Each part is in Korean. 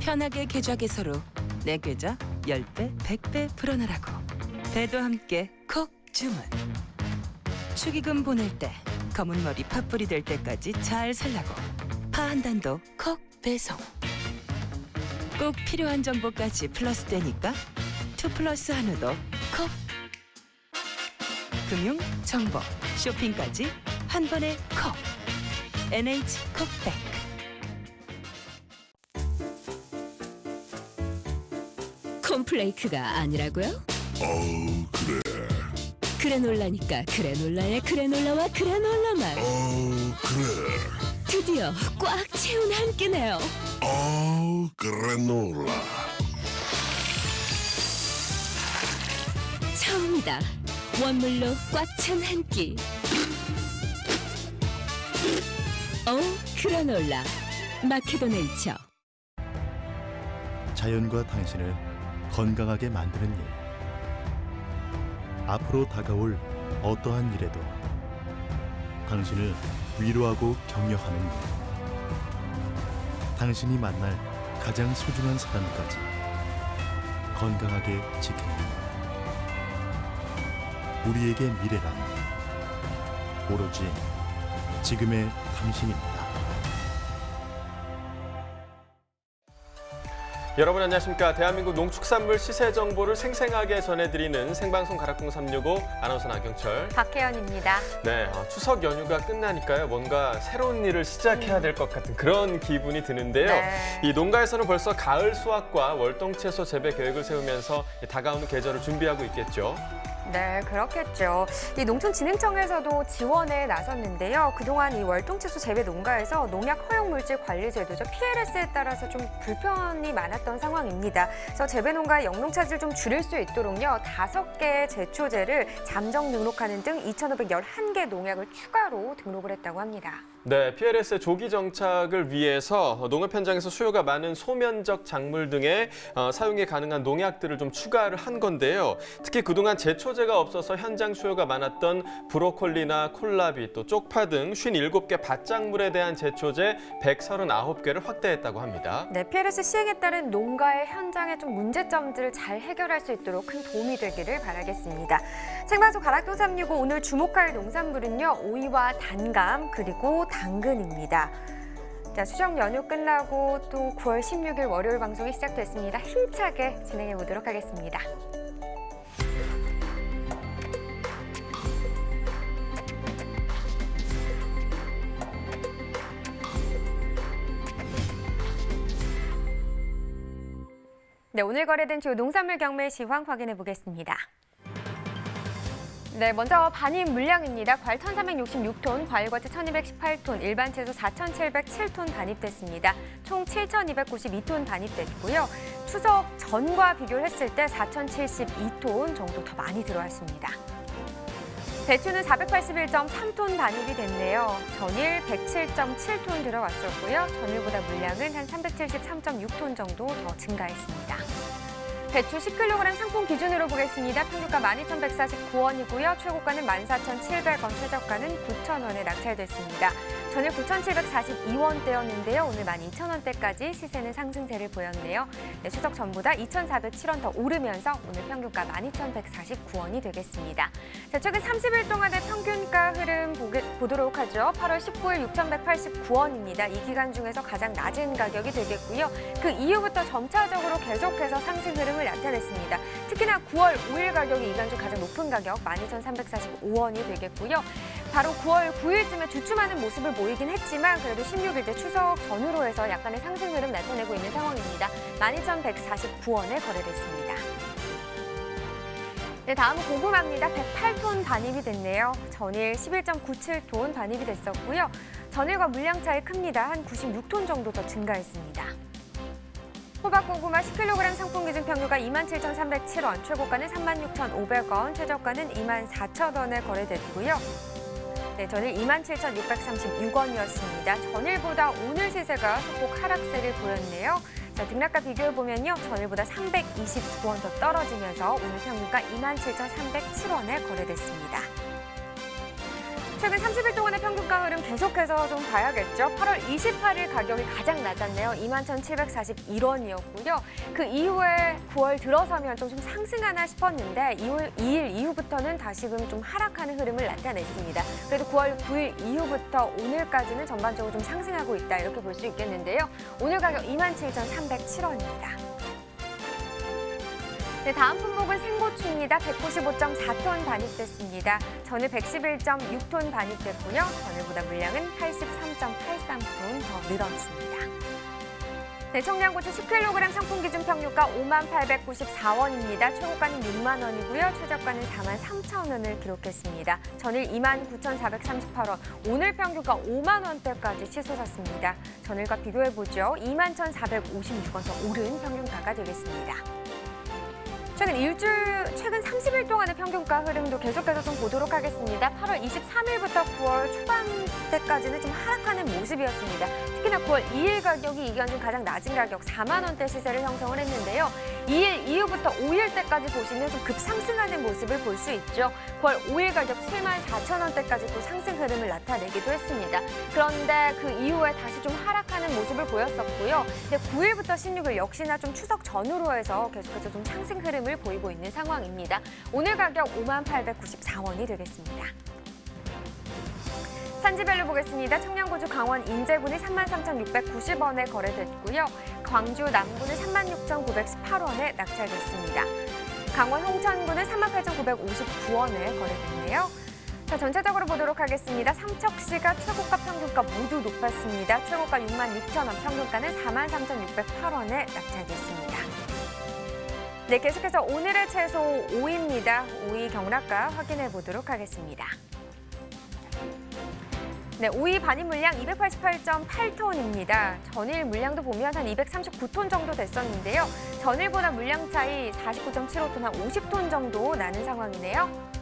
편하게 계좌 개설로 내 계좌 10배, 100배 불어나라고. 배도 함께 콕 주문. 축의금 보낼 때 검은 머리 팥불이 될 때까지 잘 살라고. 파 한 단도 콕 배송. 꼭 필요한 정보까지 플러스 되니까 2플러스 한우도 콕. 금융, 정보, 쇼핑까지 한 번에 콕. NH 콕백. 콤플레이크가 아니라고요? 그래. 그래놀라니까 그래놀라의 그래놀라와 그래놀라만 그래. 드디어 꽉 채운 한 끼네요. 그래놀라. 처음이다. 원물로 꽉 찬 한 끼. 그래놀라 마케도네이처. 자연과 당신을 건강하게 만드는 일. 앞으로 다가올 어떠한 일에도 당신을 위로하고 격려하는 일. 당신이 만날 가장 소중한 사람까지 건강하게 지키는 일. 우리에게 미래란 오로지 지금의 당신입니다. 여러분 안녕하십니까. 대한민국 농축산물 시세 정보를 생생하게 전해드리는 생방송 가락궁 365 아나운서 나경철, 박혜연입니다. 네, 추석 연휴가 끝나니까요. 뭔가 새로운 일을 시작해야 될 것 같은 그런 기분이 드는데요. 네. 이 농가에서는 벌써 가을 수확과 월동채소 재배 계획을 세우면서 다가오는 계절을 준비하고 있겠죠. 네, 그렇겠죠. 이 농촌진흥청에서도 지원에 나섰는데요. 그동안 이 월동채소 재배 농가에서 농약 허용물질 관리 제도죠. PLS에 따라서 좀 불편이 많았던 상황입니다. 그래서 재배 농가의 영농 차질을 좀 줄일 수 있도록요. 5개의 제초제를 잠정 등록하는 등 2,511개 농약을 추가로 등록을 했다고 합니다. 네, PLS의 조기 정착을 위해서 농업 현장에서 수요가 많은 소면적 작물 등의 사용이 가능한 농약들을 좀 추가를 한 건데요. 특히 그동안 제초제가 없어서 현장 수요가 많았던 브로콜리나 콜라비, 또 쪽파 등 57개 밭작물에 대한 제초제 139개를 확대했다고 합니다. 네, PLS 시행에 따른 농가의 현장의 좀 문제점들을 잘 해결할 수 있도록 큰 도움이 되기를 바라겠습니다. 생방송 가락도 365 오늘 주목할 농산물은요. 오이와 단감 그리고 당근입니다. 자, 수정 연휴 끝나고 또 9월 16일 월요일 방송이 시작됐습니다. 힘차게 진행해 보도록 하겠습니다. 네, 오늘 거래된 주요 농산물 경매 시황 확인해 보겠습니다. 네, 먼저 반입 물량입니다. 과일 1,366톤, 과일과채 1,218톤, 일반 채소 4,707톤 반입됐습니다. 총 7,292톤 반입됐고요. 추석 전과 비교를 했을 때 4,072톤 정도 더 많이 들어왔습니다. 배추는 481.3톤 반입이 됐네요. 전일 107.7톤 들어왔었고요. 전일보다 물량은 한 373.6톤 정도 더 증가했습니다. 배추 10kg 상품 기준으로 보겠습니다. 평균가 12,149원이고요. 최고가는 14,700원, 최저가는 9,000원에 낙찰됐습니다. 전일 9,742원대였는데요. 오늘 12,000원대까지 시세는 상승세를 보였네요. 네, 추석 전보다 2,407원 더 오르면서 오늘 평균가 12,149원이 되겠습니다. 자, 최근 30일 동안의 평균가 흐름 보도록 하죠. 8월 19일 6,189원입니다. 이 기간 중에서 가장 낮은 가격이 되겠고요. 그 이후부터 점차적으로 계속해서 상승 흐름을 나타냈습니다. 특히나 9월 5일 가격이 이간 중 가장 높은 가격 12,345원이 되겠고요. 바로 9월 9일쯤에 주춤하는 모습을 보이긴 했지만 그래도 16일째 추석 전후로 해서 약간의 상승 흐름 나타내고 있는 상황입니다. 12,149원에 거래됐습니다. 네, 다음은 고구마입니다. 108톤 반입이 됐네요. 전일 11.97톤 반입이 됐었고요. 전일과 물량 차이 큽니다. 한 96톤 정도 더 증가했습니다. 호박고구마 10kg 상품 기준 평균가 27,307원, 최고가는 36,500원, 최저가는 24,000원에 거래됐고요. 네, 전일 27,636원이었습니다. 전일보다 오늘 시세가 소폭 하락세를 보였네요. 자, 등락과 비교해보면요. 전일보다 329원 더 떨어지면서 오늘 평균가 27,307원에 거래됐습니다. 최근 30일 동안의 평균가 흐름 계속해서 좀 봐야겠죠. 8월 28일 가격이 가장 낮았네요. 21,741원이었고요. 그 이후에 9월 들어서면 좀 상승하나 싶었는데 2일 이후부터는 다시금 좀 하락하는 흐름을 나타냈습니다. 그래도 9월 9일 이후부터 오늘까지는 전반적으로 좀 상승하고 있다 이렇게 볼 수 있겠는데요. 오늘 가격 27,307원입니다. 네, 다음 품목은 생고추입니다. 195.4톤 반입됐습니다. 전일 111.6톤 반입됐고요. 전일보다 물량은 83.83톤 더 늘었습니다. 네, 청양고추 10kg 상품 기준 평균가 5894원입니다. 최고가는 6만 원이고요. 최저가는 43,000원을 기록했습니다. 전일 29,438원, 오늘 평균가 5만 원대까지 치솟았습니다. 전일과 비교해보죠. 21,456원 더 오른 평균가가 되겠습니다. 최근 30일 동안의 평균가 흐름도 계속해서 좀 보도록 하겠습니다. 8월 23일부터 9월 초반대까지는 좀 하락하는 모습이었습니다. 특히나 9월 2일 가격이 이견 중 가장 낮은 가격 4만 원대 시세를 형성을 했는데요. 2일 이후부터 5일 때까지 보시면 좀 급상승하는 모습을 볼 수 있죠. 9월 5일 가격 7만 4천 원대까지 또 상승 흐름을 나타내기도 했습니다. 그런데 그 이후에 다시 좀 하락하는 모습을 보였었고요. 9일부터 16일 역시나 좀 추석 전후로 해서 계속해서 좀 상승 흐름을 보이고 있는 상황입니다. 오늘 가격 5894원이 되겠습니다. 산지별로 보겠습니다. 청양고추 강원 인제군이 33,690원에 거래됐고요. 광주 남구는 36,918원에 낙찰됐습니다. 강원 홍천구는 38,959원에 거래됐네요. 자, 전체적으로 보도록 하겠습니다. 삼척시가 최고가 평균가 모두 높았습니다. 최고가 66,000원, 평균가는 43,608원에 낙찰됐습니다. 네, 계속해서 오늘의 채소 오이입니다. 오이 경락가 확인해 보도록 하겠습니다. 네, 오이 반입 물량 288.8톤입니다. 전일 물량도 보면 한 239톤 정도 됐었는데요. 전일보다 물량 차이 49.75톤, 한 50톤 정도 나는 상황이네요.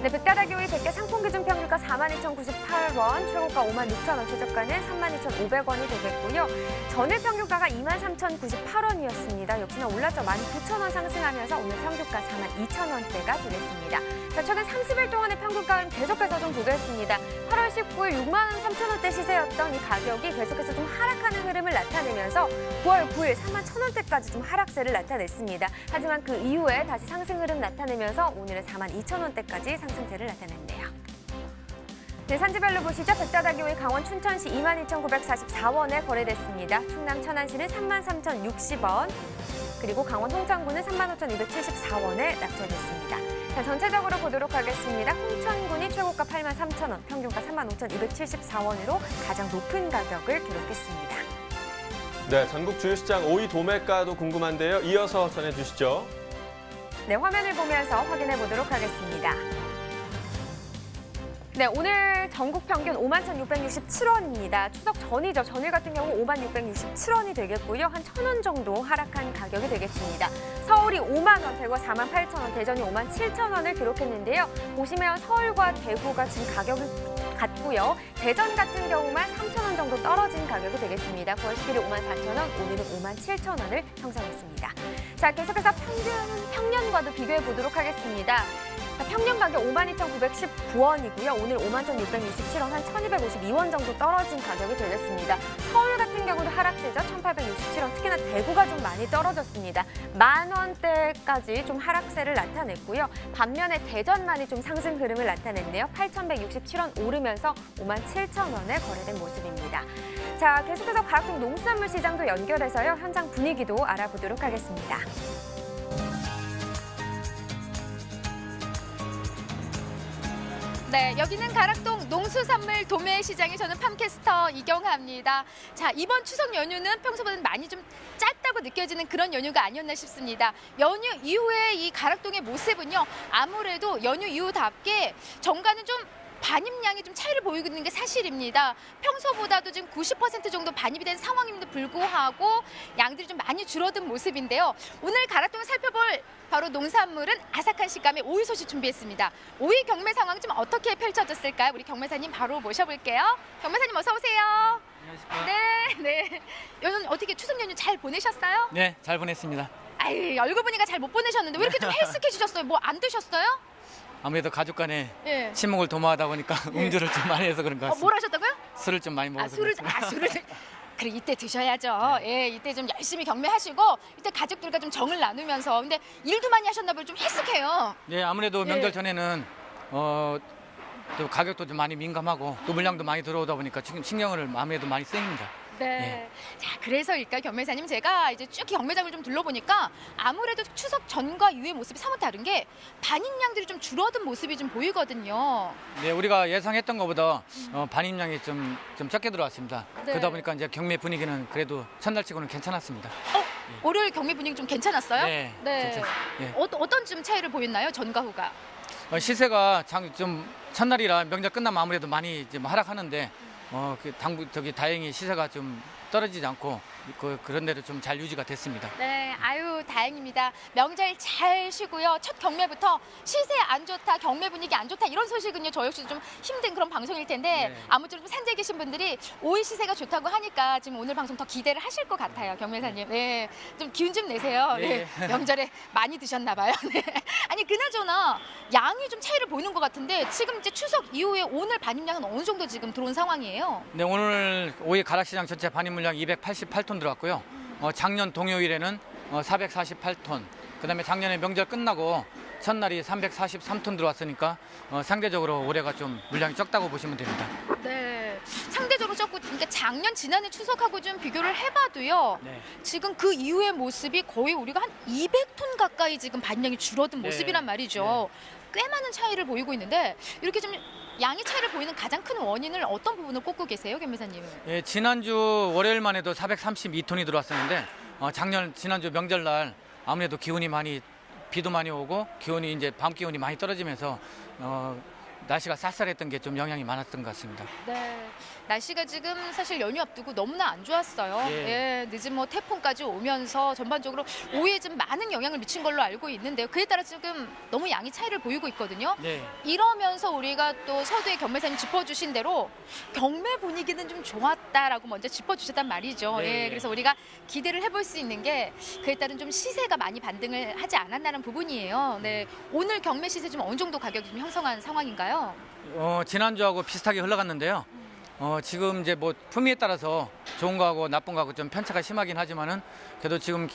네, 백다다기 오이 100개 상품 기준 평균가 42,098원, 최고가 56,000원, 최저가는 32,500원이 되겠고요. 전일 평균가가 23,098원이었습니다. 역시나 올랐죠. 19,000원 상승하면서 오늘 평균가 42,000원대가 되겠습니다. 자, 최근 30일 동안의 평균가는 계속해서 좀 보겠습니다. 8월 19일 6만 3천원대 시세였던 이 가격이 계속해서 좀 하락하는 흐름을 나타내면서 9월 9일 3만 1,000원대까지 좀 하락세를 나타냈습니다. 하지만 그 이후에 다시 상승 흐름 나타내면서 오늘은 4만 2천원대까지 상승세를 나타냈네요. 네, 산지별로 보시죠. 백다다기 오이 강원 춘천시 22,944원에 거래됐습니다. 충남 천안시는 33,060원, 그리고 강원 홍천구는 35,274원에 낙찰됐습니다. 자, 전체적으로 보도록 하겠습니다. 홍천군이 최고가 83,000원, 평균가 35,274원으로 가장 높은 가격을 기록했습니다. 네, 전국 주요 시장 오이 도매가도 궁금한데요. 이어서 전해주시죠. 네, 화면을 보면서 확인해 보도록 하겠습니다. 네, 오늘 전국 평균 51,667원입니다. 추석 전이죠. 전일 같은 경우 50,667원이 되겠고요. 한 1,000원 정도 하락한 가격이 되겠습니다. 서울이 5만 원, 대구가 48,000원, 대전이 57,000원을 기록했는데요. 보시면 서울과 대구가 지금 가격이 같고요. 대전 같은 경우만 3,000원 정도 떨어진 가격이 되겠습니다. 9월 11일 54,000원, 오늘은 57,000원을 형성했습니다. 자, 계속해서 평년과도 비교해 보도록 하겠습니다. 평년 가격 52,919원이고요. 오늘 51,667원, 한 1,252원 정도 떨어진 가격이 되겠습니다. 서울 같은 경우도 하락세죠. 1,867원, 특히나 대구가 좀 많이 떨어졌습니다. 10,000원대까지 좀 하락세를 나타냈고요. 반면에 대전만이 좀 상승 흐름을 나타냈네요. 8,167원 오르면서 57,000원에 거래된 모습입니다. 자, 계속해서 가락동 농수산물 시장도 연결해서요. 현장 분위기도 알아보도록 하겠습니다. 네, 여기는 가락동 농수산물 도매시장에 저는 팜캐스터 이경하입니다. 자, 이번 추석 연휴는 평소보다는 많이 좀 짧다고 느껴지는 그런 연휴가 아니었나 싶습니다. 연휴 이후에 이 가락동의 모습은요, 아무래도 연휴 이후답게 정가는 좀 반입량이 좀 차이를 보이고 있는 게 사실입니다. 평소보다도 지금 90% 정도 반입이 된 상황임에도 불구하고 양들이 좀 많이 줄어든 모습인데요. 오늘 가락동을 살펴볼 바로 농산물은 아삭한 식감의 오이 소식 준비했습니다. 오이 경매 상황 좀 어떻게 펼쳐졌을까요? 우리 경매사님 바로 모셔볼게요. 경매사님 어서 오세요. 안녕하십니까. 네. 연휴 어떻게 추석 연휴 잘 보내셨어요? 네, 잘 보냈습니다. 아유, 얼굴 보니까 잘 못 보내셨는데 왜 이렇게 좀 헬스케지셨어요? 뭐 안 드셨어요? 아무래도 가족 간에 예. 친목을 도모하다 보니까 음주를 좀 많이 해서 그런 것 같습니다. 뭘 하셨다고요? 술을 좀 많이 먹어서 그렇습니다. 술을 그래 이때 드셔야죠. 예, 이때 좀 열심히 경매하시고 이때 가족들과 좀 정을 나누면서 근데 일도 많이 하셨나 봐요. 좀 해숙해요. 네, 아무래도 예. 명절 전에는 또 가격도 좀 많이 민감하고 또 물량도 많이 들어오다 보니까 지금 신경을 아무래도 많이 쓰입니다. 네. 자, 그래서일까 경매사님 제가 이제 쭉 경매장을 좀 둘러보니까 아무래도 추석 전과 이후의 모습이 사뭇 다른 게 반입량들이 좀 줄어든 모습이 좀 보이거든요. 네, 우리가 예상했던 것보다 반입량이 좀 적게 들어왔습니다. 네. 그러다 보니까 이제 경매 분위기는 그래도 첫날치고는 괜찮았습니다. 월요일 경매 분위기 좀 괜찮았어요? 네, 괜찮습니다. 예. 어떤 좀 차이를 보였나요? 전과 후가? 시세가 좀 첫날이라 명절 끝나면 아무래도 많이 좀 하락하는데 다행히 시세가 좀 떨어지지 않고 그런 대로 좀 잘 유지가 됐습니다. 네, 아유 다행입니다. 명절 잘 쉬고요. 첫 경매부터 시세 안 좋다, 경매 분위기 안 좋다 이런 소식은요. 저 역시 좀 힘든 그런 방송일 텐데 네. 아무쪼록 산지에 계신 분들이 오이 시세가 좋다고 하니까 지금 오늘 방송 더 기대를 하실 것 같아요, 경매사님. 네, 좀 기운 좀 내세요. 네, 명절에 많이 드셨나 봐요. 네. 아니 그나저나 양이 좀 차이를 보이는 것 같은데 지금 이제 추석 이후에 오늘 반입량은 어느 정도 지금 들어온 상황이에요? 네, 오늘 오이 가락시장 전체 반입 물량 288톤 들어왔고요. 작년 동요일에는 448톤. 그다음에 작년에 명절 끝나고 첫날이 343톤 들어왔으니까 상대적으로 올해가 좀 물량이 적다고 보시면 됩니다. 네, 상대적으로 적고 그러니까 작년 지난해 추석하고 좀 비교를 해봐도요. 네. 지금 그 이후의 모습이 거의 우리가 한 200톤 가까이 지금 반량이 줄어든 네. 모습이란 말이죠. 꽤 많은 차이를 보이고 있는데 이렇게 좀 양의 차이를 보이는 가장 큰 원인을 어떤 부분을 꼽고 계세요, 김 회사님? 예, 지난주 월요일만 해도 432톤이 들어왔었는데 지난주 명절날 아무래도 비도 많이 오고 기온이 이제 밤 기온이 많이 떨어지면서 날씨가 쌀쌀했던 게 좀 영향이 많았던 것 같습니다. 네, 날씨가 지금 사실 연휴 앞두고 너무나 안 좋았어요. 예. 예, 늦은 뭐 태풍까지 오면서 전반적으로 오이에 좀 많은 영향을 미친 걸로 알고 있는데요. 그에 따라 지금 너무 양이 차이를 보이고 있거든요. 네. 이러면서 우리가 또 서두에 경매사님 짚어주신 대로 경매 분위기는 좀 좋았다라고 먼저 짚어주셨단 말이죠. 네. 예, 그래서 우리가 기대를 해볼 수 있는 게 그에 따른 좀 시세가 많이 반등을 하지 않았다는 부분이에요. 네, 오늘 경매 시세 좀 어느 정도 가격이 좀 형성한 상황인가요? 지난주하고 비슷하게 흘러갔는데요. 지금 이제 뭐 품위에 따라서 좋은 거하고 나쁜 거하고 좀 편차가 심하긴 하지만은 그래도 지금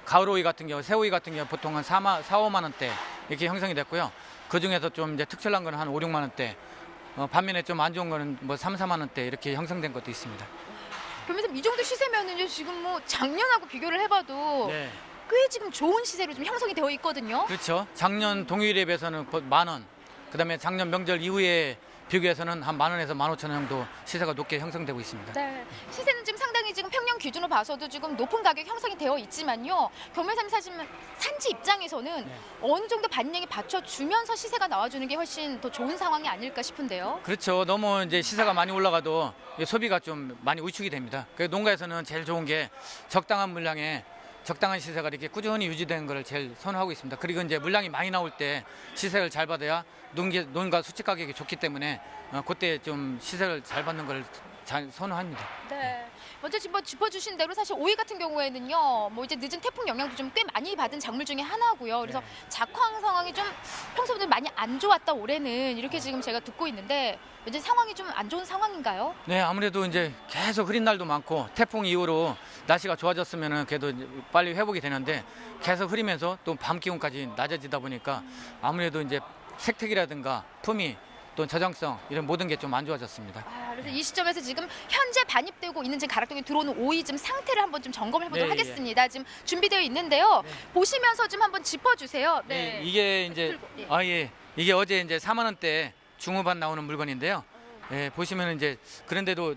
가을 오이 같은 경우, 새오이 같은 경우 보통 한 4~5만 원대 이렇게 형성이 됐고요. 그 중에서 좀 이제 특출난 거는 한 5~6만 원대, 반면에 좀 안 좋은 거는 뭐 3~4만 원대 이렇게 형성된 것도 있습니다. 그러면서 이 정도 시세면은요 지금 뭐 작년하고 비교를 해봐도 네. 꽤 지금 좋은 시세로 좀 형성이 되어 있거든요. 그렇죠. 작년 동일에 비해서는 10,000원, 그다음에 작년 명절 이후에 비교해서는 한 10,000원에서 15,000원 정도 시세가 높게 형성되고 있습니다. 네, 시세는 지금 상당히 지금 평년 기준으로 봐서도 지금 높은 가격 형성이 되어 있지만요. 경매사님 사시면 산지 입장에서는 네. 어느 정도 반영이 받쳐주면서 시세가 나와주는 게 훨씬 더 좋은 상황이 아닐까 싶은데요. 그렇죠. 너무 이제 시세가 많이 올라가도 소비가 좀 많이 위축이 됩니다. 그래서 농가에서는 제일 좋은 게 적당한 물량에 적당한 시세가 이렇게 꾸준히 유지되는 것을 제일 선호하고 있습니다. 그리고 이제 물량이 많이 나올 때 시세를 잘 받아야 농가 수치 가격이 좋기 때문에 그때 좀 시세를 잘 받는 걸 잘 선호합니다. 네. 먼저 지금 짚어주신 대로 사실 오이 같은 경우에는요, 뭐 이제 늦은 태풍 영향도 좀 꽤 많이 받은 작물 중에 하나고요. 그래서 작황 상황이 좀 평소보다 많이 안 좋았다 올해는 이렇게 지금 제가 듣고 있는데 이제 상황이 좀 안 좋은 상황인가요? 네, 아무래도 이제 계속 흐린 날도 많고 태풍 이후로 날씨가 좋아졌으면은 그래도 이제 빨리 회복이 되는데 계속 흐리면서 또 밤 기온까지 낮아지다 보니까 아무래도 이제 색택이라든가 품위 또 저장성 이런 모든 게 좀 안 좋아졌습니다. 그래서 이 시점에서 지금 현재 반입되고 있는 지금 가락동에 들어오는 오이 좀 상태를 한번 좀 점검해 보도록 네, 하겠습니다. 지금 준비되어 있는데요. 보시면서 좀 한번 짚어주세요. 네, 이게 이제 들고, 이게 어제 이제 4만 원대 중후반 나오는 물건인데요. 예, 보시면 이제 그런데도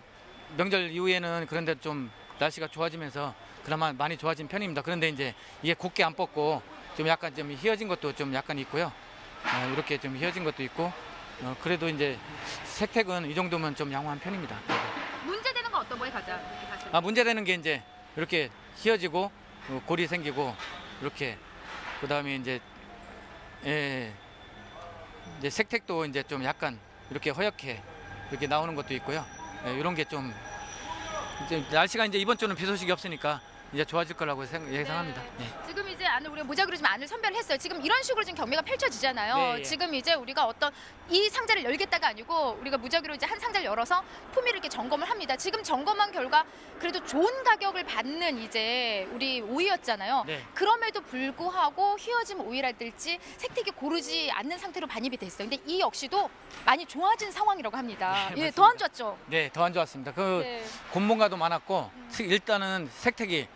명절 이후에는 그런데 좀 날씨가 좋아지면서 그나마 많이 좋아진 편입니다. 그런데 이제 이게 곱게 안 뻗고 좀 약간 좀 휘어진 것도 좀 약간 있고요. 이렇게 좀 휘어진 것도 있고 그래도 이제 색택은 이 정도면 좀 양호한 편입니다. 문제되는 건 어떤 거에 가장 이렇게 봤을 때? 문제되는 게 이제 이렇게 휘어지고 골이 생기고 이렇게 그다음에 이제 이제 색택도 이제 좀 약간 이렇게 허옇게 이렇게 나오는 것도 있고요. 이런 게 좀 이제 날씨가 이제 이번 주는 비 소식이 없으니까 이제 좋아질 거라고 예상합니다. 네. 예. 지금 이제 안을 우리가 무작위로 좀 안을 선별을 했어요. 지금 이런 식으로 지금 경매가 펼쳐지잖아요. 네, 예. 지금 이제 우리가 어떤 이 상자를 열겠다가 아니고 우리가 무작위로 이제 한 상자를 열어서 품위를 이렇게 점검을 합니다. 지금 점검한 결과 그래도 좋은 가격을 받는 이제 우리 오이였잖아요. 네. 그럼에도 불구하고 휘어진 오이라든지 색택이 고르지 않는 상태로 반입이 됐어요. 근데 이 역시도 많이 좋아진 상황이라고 합니다. 네, 예, 더 안 좋았죠. 네, 더 안 좋았습니다. 그 네. 곤봉가도 많았고 일단은 색택이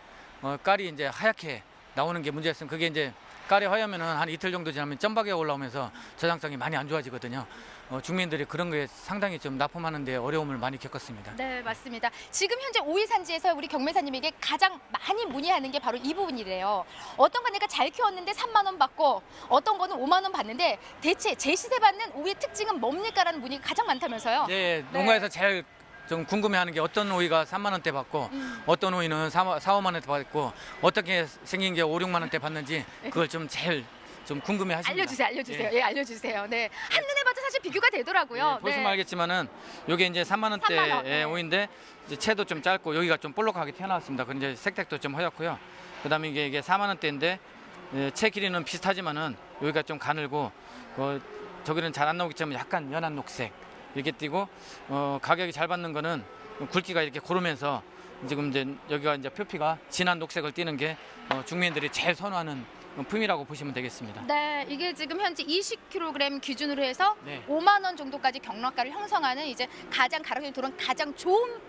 깔이 이제 하얗게 나오는 게 문제였으면 그게 이제 깔이 하얘면은 한 이틀 정도 지나면 점박이가 올라오면서 저장성이 많이 안 좋아지거든요. 중민들이 그런 거에 상당히 좀 납품하는데 어려움을 많이 겪었습니다. 네, 맞습니다. 지금 현재 오이 산지에서 우리 경매사님에게 가장 많이 문의하는 게 바로 이 부분이래요. 어떤 건 내가 잘 키웠는데 3만 원 받고 어떤 거는 5만 원 받는데 대체 제시세 받는 오이의 특징은 뭡니까라는 문의가 가장 많다면서요. 네, 농가에서 제일 좀 궁금해하는 게 어떤 오이가 3만 원대 받고 어떤 오이는 4, 5만 원대 받고 어떻게 생긴 게 5, 6만 원대 받는지 그걸 좀 제일 좀 궁금해하십니다. 알려주세요. 예, 알려주세요. 네, 한눈에 봐도 사실 비교가 되더라고요. 네, 보시면 알겠지만은 이게 이제 3만 3만 원, 원대 네. 오이인데 이제 채도 좀 짧고 여기가 좀 볼록하게 튀어나왔습니다. 근데 이제 색택도 좀 허옇고요. 그다음에 이게 4만 원대인데 채 길이는 비슷하지만은 여기가 좀 가늘고 저기는 잘 안 나오기 때문에 약간 연한 녹색 이렇게 띄고 가격이 잘 받는 거는 굵기가 이렇게 고르면서 지금 이제 여기가 이제 표피가 진한 녹색을 띠는 게 중민들이 제일 선호하는 품이라고 보시면 되겠습니다. 네, 이게 지금 현재 20kg 기준으로 해서 네. 5만 원 정도까지 경락가를 형성하는 이제 가장 가격이 들어온 가장 좋은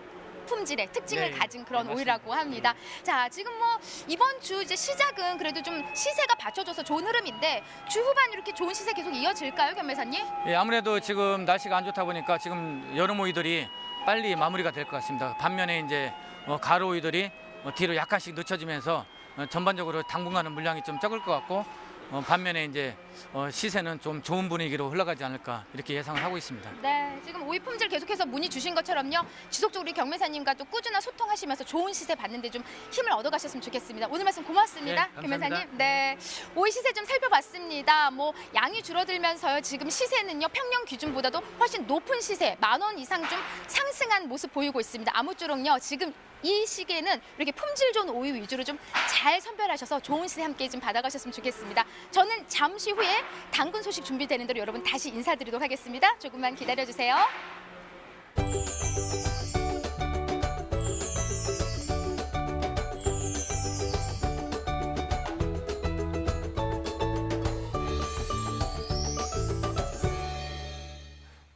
품질의 특징을 네, 가진 그런 네, 오이라고 합니다. 자, 지금 뭐 이번 주 이제 시작은 그래도 좀 시세가 받쳐줘서 좋은 흐름인데 주 후반 이렇게 좋은 시세 계속 이어질까요, 경매사님? 예, 아무래도 지금 날씨가 안 좋다 보니까 지금 여름 오이들이 빨리 마무리가 될 것 같습니다. 반면에 이제 가을 오이들이 뒤로 약간씩 늦춰지면서 전반적으로 당분간은 물량이 좀 적을 것 같고 반면에 이제 시세는 좀 좋은 분위기로 흘러가지 않을까 이렇게 예상을 하고 있습니다. 네, 지금 오이 품질 계속해서 문의 주신 것처럼요. 지속적으로 우리 경매사님과 또 꾸준한 소통하시면서 좋은 시세 받는데 좀 힘을 얻어가셨으면 좋겠습니다. 오늘 말씀 고맙습니다, 네, 경매사님. 감사합니다. 네, 오이 시세 좀 살펴봤습니다. 뭐 양이 줄어들면서요. 지금 시세는요 평년 기준보다도 훨씬 높은 시세 10,000원 이상 좀 상승한 모습 보이고 있습니다. 아무쪼록요 지금 이 시기에는 이렇게 품질 좋은 오이 위주로 좀 잘 선별하셔서 좋은 시세 함께 좀 받아가셨으면 좋겠습니다. 저는 잠시 후에 당근 소식 준비되는 대로 여러분 다시 인사드리도록 하겠습니다. 조금만 기다려주세요.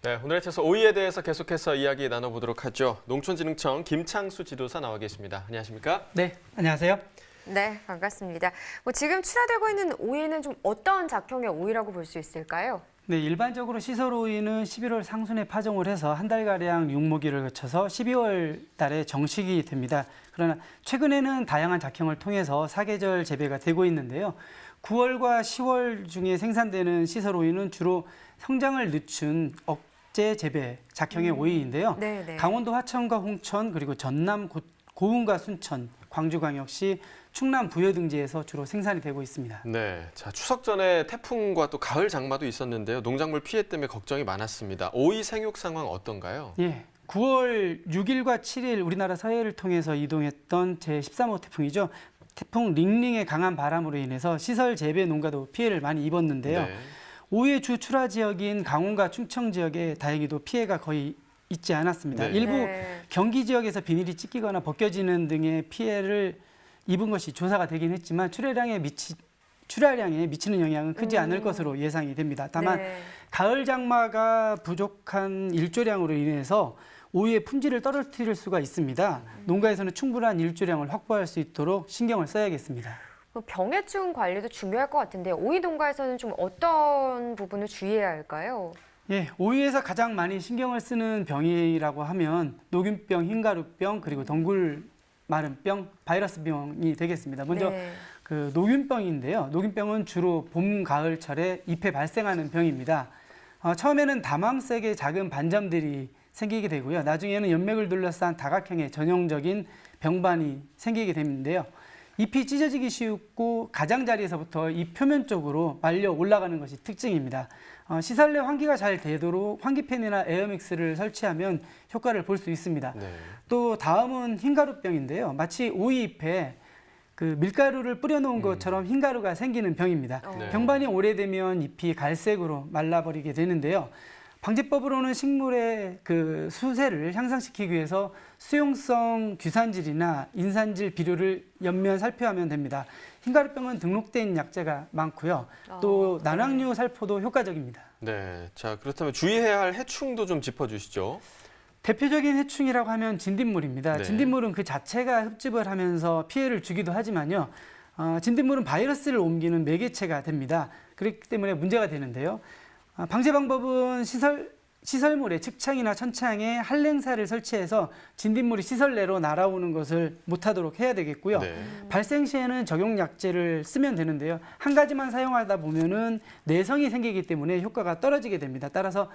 네, 오늘의 채소 오이에 대해서 계속해서 이야기 나눠보도록 하죠. 농촌진흥청 김창수 지도사 나와 계십니다. 안녕하십니까? 네, 안녕하세요. 네, 반갑습니다. 뭐 지금 출하되고 있는 오이는 좀 어떤 작형의 오이라고 볼 수 있을까요? 네, 일반적으로 시설 오이는 11월 상순에 파종을 해서 한 달가량 육모기를 거쳐서 12월 달에 정식이 됩니다. 그러나 최근에는 다양한 작형을 통해서 사계절 재배가 되고 있는데요. 9월과 10월 중에 생산되는 시설 오이는 주로 성장을 늦춘 억제 재배 작형의 오이인데요. 네. 강원도 화천과 홍천 그리고 전남 고흥과 순천, 광주광역시, 충남 부여 등지에서 주로 생산이 되고 있습니다. 네, 자 추석 전에 태풍과 또 가을 장마도 있었는데요. 농작물 피해 때문에 걱정이 많았습니다. 오이 생육 상황 어떤가요? 예, 9월 6일과 7일 우리나라 서해를 통해서 이동했던 제13호 태풍이죠. 태풍 링링의 강한 바람으로 인해서 시설 재배 농가도 피해를 많이 입었는데요. 네. 오이의 주 출하 지역인 강원과 충청 지역에 다행히도 피해가 거의 있지 않았습니다. 네. 일부 네. 경기 지역에서 비닐이 찢기거나 벗겨지는 등의 피해를 입은 것이 조사가 되긴 했지만 출하량에 미치는 영향은 크지 않을 것으로 예상이 됩니다. 다만 네. 가을 장마가 부족한 일조량으로 인해서 오이의 품질을 떨어뜨릴 수가 있습니다. 농가에서는 충분한 일조량을 확보할 수 있도록 신경을 써야겠습니다. 병해충 관리도 중요할 것 같은데 오이 농가에서는 좀 어떤 부분을 주의해야 할까요? 예, 오이에서 가장 많이 신경을 쓰는 병이라고 하면 녹균병, 흰가루병, 그리고 덩굴 마른병, 바이러스병이 되겠습니다. 먼저 네. 그 녹균병인데요. 녹균병은 주로 봄, 가을철에 잎에 발생하는 병입니다. 처음에는 다맘색의 작은 반점들이 생기게 되고요. 나중에는 연맥을 둘러싼 다각형의 전형적인 병반이 생기게 되는데요. 잎이 찢어지기 쉽고 가장자리에서부터 잎 표면 쪽으로 말려 올라가는 것이 특징입니다. 시설 내 환기가 잘 되도록 환기팬이나 에어믹스를 설치하면 효과를 볼 수 있습니다. 네. 또 다음은 흰가루병인데요. 마치 오이 잎에 그 밀가루를 뿌려놓은 것처럼 흰가루가 생기는 병입니다. 네. 병반이 오래되면 잎이 갈색으로 말라버리게 되는데요. 방제법으로는 식물의 그 수세를 향상시키기 위해서 수용성 규산질이나 인산질 비료를 연면 살포하면 됩니다. 흰가루병은 등록된 약재가 많고요. 또 난황류 살포도 효과적입니다. 네. 자, 그렇다면 주의해야 할 해충도 좀 짚어주시죠. 대표적인 해충이라고 하면 진딧물입니다. 네. 진딧물은 그 자체가 흡집을 하면서 피해를 주기도 하지만요. 진딧물은 바이러스를 옮기는 매개체가 됩니다. 그렇기 때문에 문제가 되는데요. 방제 방법은 시설물의 측창이나 천창에 한랭사를 설치해서 진딧물이 시설 내로 날아오는 것을 못하도록 해야 되겠고요. 네. 발생 시에는 적용 약제를 쓰면 되는데요. 한 사용하다 보면은 내성이 생기기 때문에 효과가 떨어지게 됩니다. 따라서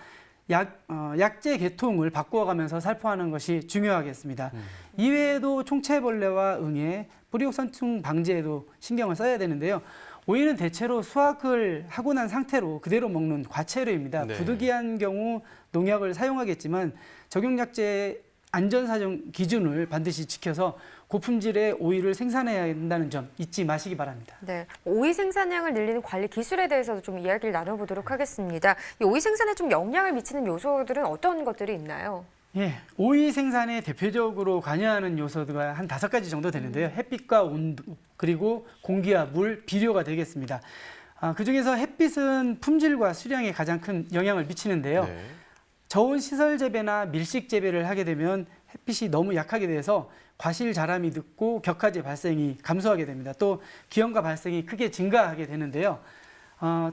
약제 계통을 바꾸어가면서 살포하는 것이 중요하겠습니다. 이외에도 총체벌레와 응애, 뿌리옥선충 방지에도 신경을 써야 되는데요. 오이는 대체로 수확을 하고 난 상태로 그대로 먹는 과채류입니다. 네. 부득이한 경우 농약을 사용하겠지만 적용약제 안전사정 기준을 반드시 지켜서 고품질의 오이를 생산해야 한다는 점 잊지 마시기 바랍니다. 네, 오이 생산량을 늘리는 관리 기술에 대해서도 좀 이야기를 나눠보도록 하겠습니다. 이 오이 생산에 좀 영향을 미치는 요소들은 어떤 것들이 있나요? 예, 오이 생산에 대표적으로 관여하는 요소가 한 5가지 정도 되는데요. 햇빛과 온도, 그리고 공기와 물, 비료가 되겠습니다. 그중에서 햇빛은 품질과 수량에 가장 큰 영향을 미치는데요. 네. 저온 시설 재배나 밀식 재배를 하게 되면 햇빛이 너무 약하게 돼서 과실 자람이 늦고 격화제 발생이 감소하게 됩니다. 또 기형과 발생이 크게 증가하게 되는데요.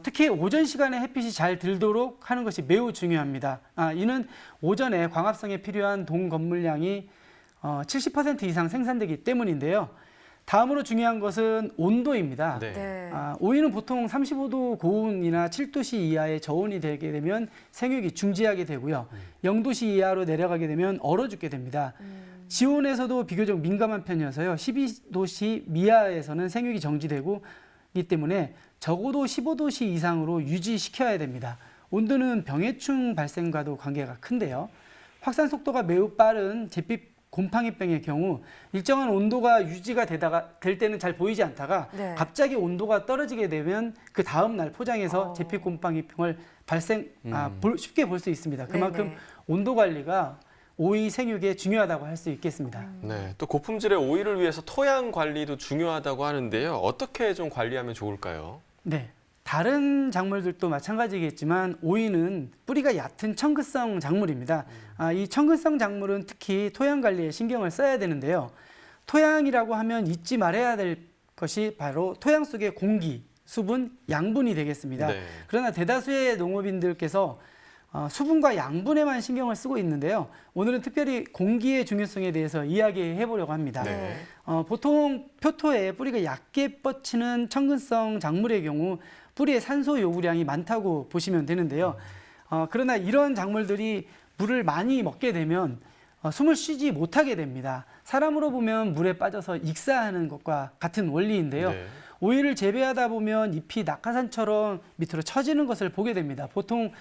특히 오전 시간에 햇빛이 잘 들도록 하는 것이 매우 중요합니다. 이는 오전에 광합성에 필요한 동건물량이 70% 이상 생산되기 때문인데요. 다음으로 중요한 것은 온도입니다. 네. 네. 오이는 보통 35도 고온이나 7도씨 이하의 저온이 되게 되면 생육이 중지하게 되고요. 0도씨 이하로 내려가게 되면 얼어 죽게 됩니다. 지온에서도 비교적 민감한 편이어서요. 12도씨 미하에서는 생육이 정지되고 이 때문에 적어도 15도씨 이상으로 유지시켜야 됩니다. 온도는 병해충 발생과도 관계가 큰데요. 확산 속도가 매우 빠른 제빛 곰팡이병의 경우 일정한 온도가 유지가 될 때는 잘 보이지 않다가 네. 갑자기 갑자기 온도가 떨어지게 되면 그 다음 날 포장해서 제빛 곰팡이병을 쉽게 볼 수 있습니다. 그만큼 네네. 온도 관리가 오이 생육에 중요하다고 할 수 있겠습니다. 네. 또 고품질의 오이를 위해서 토양 관리도 중요하다고 하는데요. 어떻게 좀 관리하면 좋을까요? 네. 다른 작물들도 마찬가지겠지만 오이는 뿌리가 얕은 청근성 작물입니다. 이 청근성 작물은 특히 토양 관리에 신경을 써야 되는데요. 토양이라고 하면 잊지 말아야 될 것이 바로 토양 속의 공기, 수분, 양분이 되겠습니다. 네. 그러나 대다수의 농업인들께서 수분과 양분에만 신경을 쓰고 있는데요. 오늘은 특별히 공기의 중요성에 대해서 이야기해 보려고 합니다. 네. 보통 표토에 뿌리가 얇게 뻗치는 청근성 작물의 경우 뿌리의 산소 요구량이 많다고 보시면 되는데요. 그러나 이런 작물들이 물을 많이 먹게 되면 숨을 쉬지 못하게 됩니다. 사람으로 보면 물에 빠져서 익사하는 것과 같은 원리인데요. 네. 오이를 재배하다 보면 잎이 낙하산처럼 밑으로 처지는 것을 보게 됩니다. 보통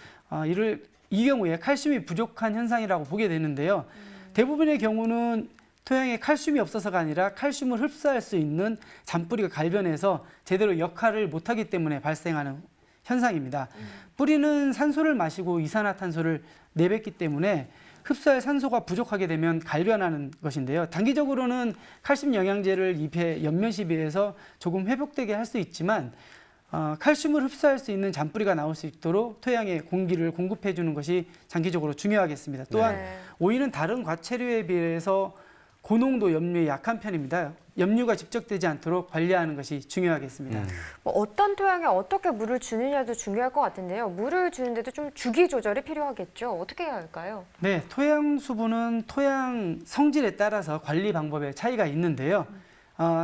이 경우에 칼슘이 부족한 현상이라고 보게 되는데요. 대부분의 경우는 토양에 칼슘이 없어서가 아니라 칼슘을 흡수할 수 있는 잔뿌리가 갈변해서 제대로 역할을 못하기 때문에 발생하는 현상입니다. 뿌리는 산소를 마시고 이산화탄소를 내뱉기 때문에 흡수할 산소가 부족하게 되면 갈변하는 것인데요. 단기적으로는 칼슘 영양제를 잎에 연면 시비해서 조금 회복되게 할 수 있지만 칼슘을 흡수할 수 있는 잔뿌리가 나올 수 있도록 토양에 공기를 공급해 주는 것이 장기적으로 중요하겠습니다. 또한 네. 오이는 다른 과채류에 비해서 고농도 염류에 약한 편입니다. 염류가 집적되지 않도록 관리하는 것이 중요하겠습니다. 뭐 어떤 토양에 어떻게 물을 주느냐도 중요할 것 같은데요. 물을 주는데도 좀 주기 조절이 필요하겠죠. 어떻게 해야 할까요? 네, 토양 수분은 토양 성질에 따라서 관리 방법에 차이가 있는데요.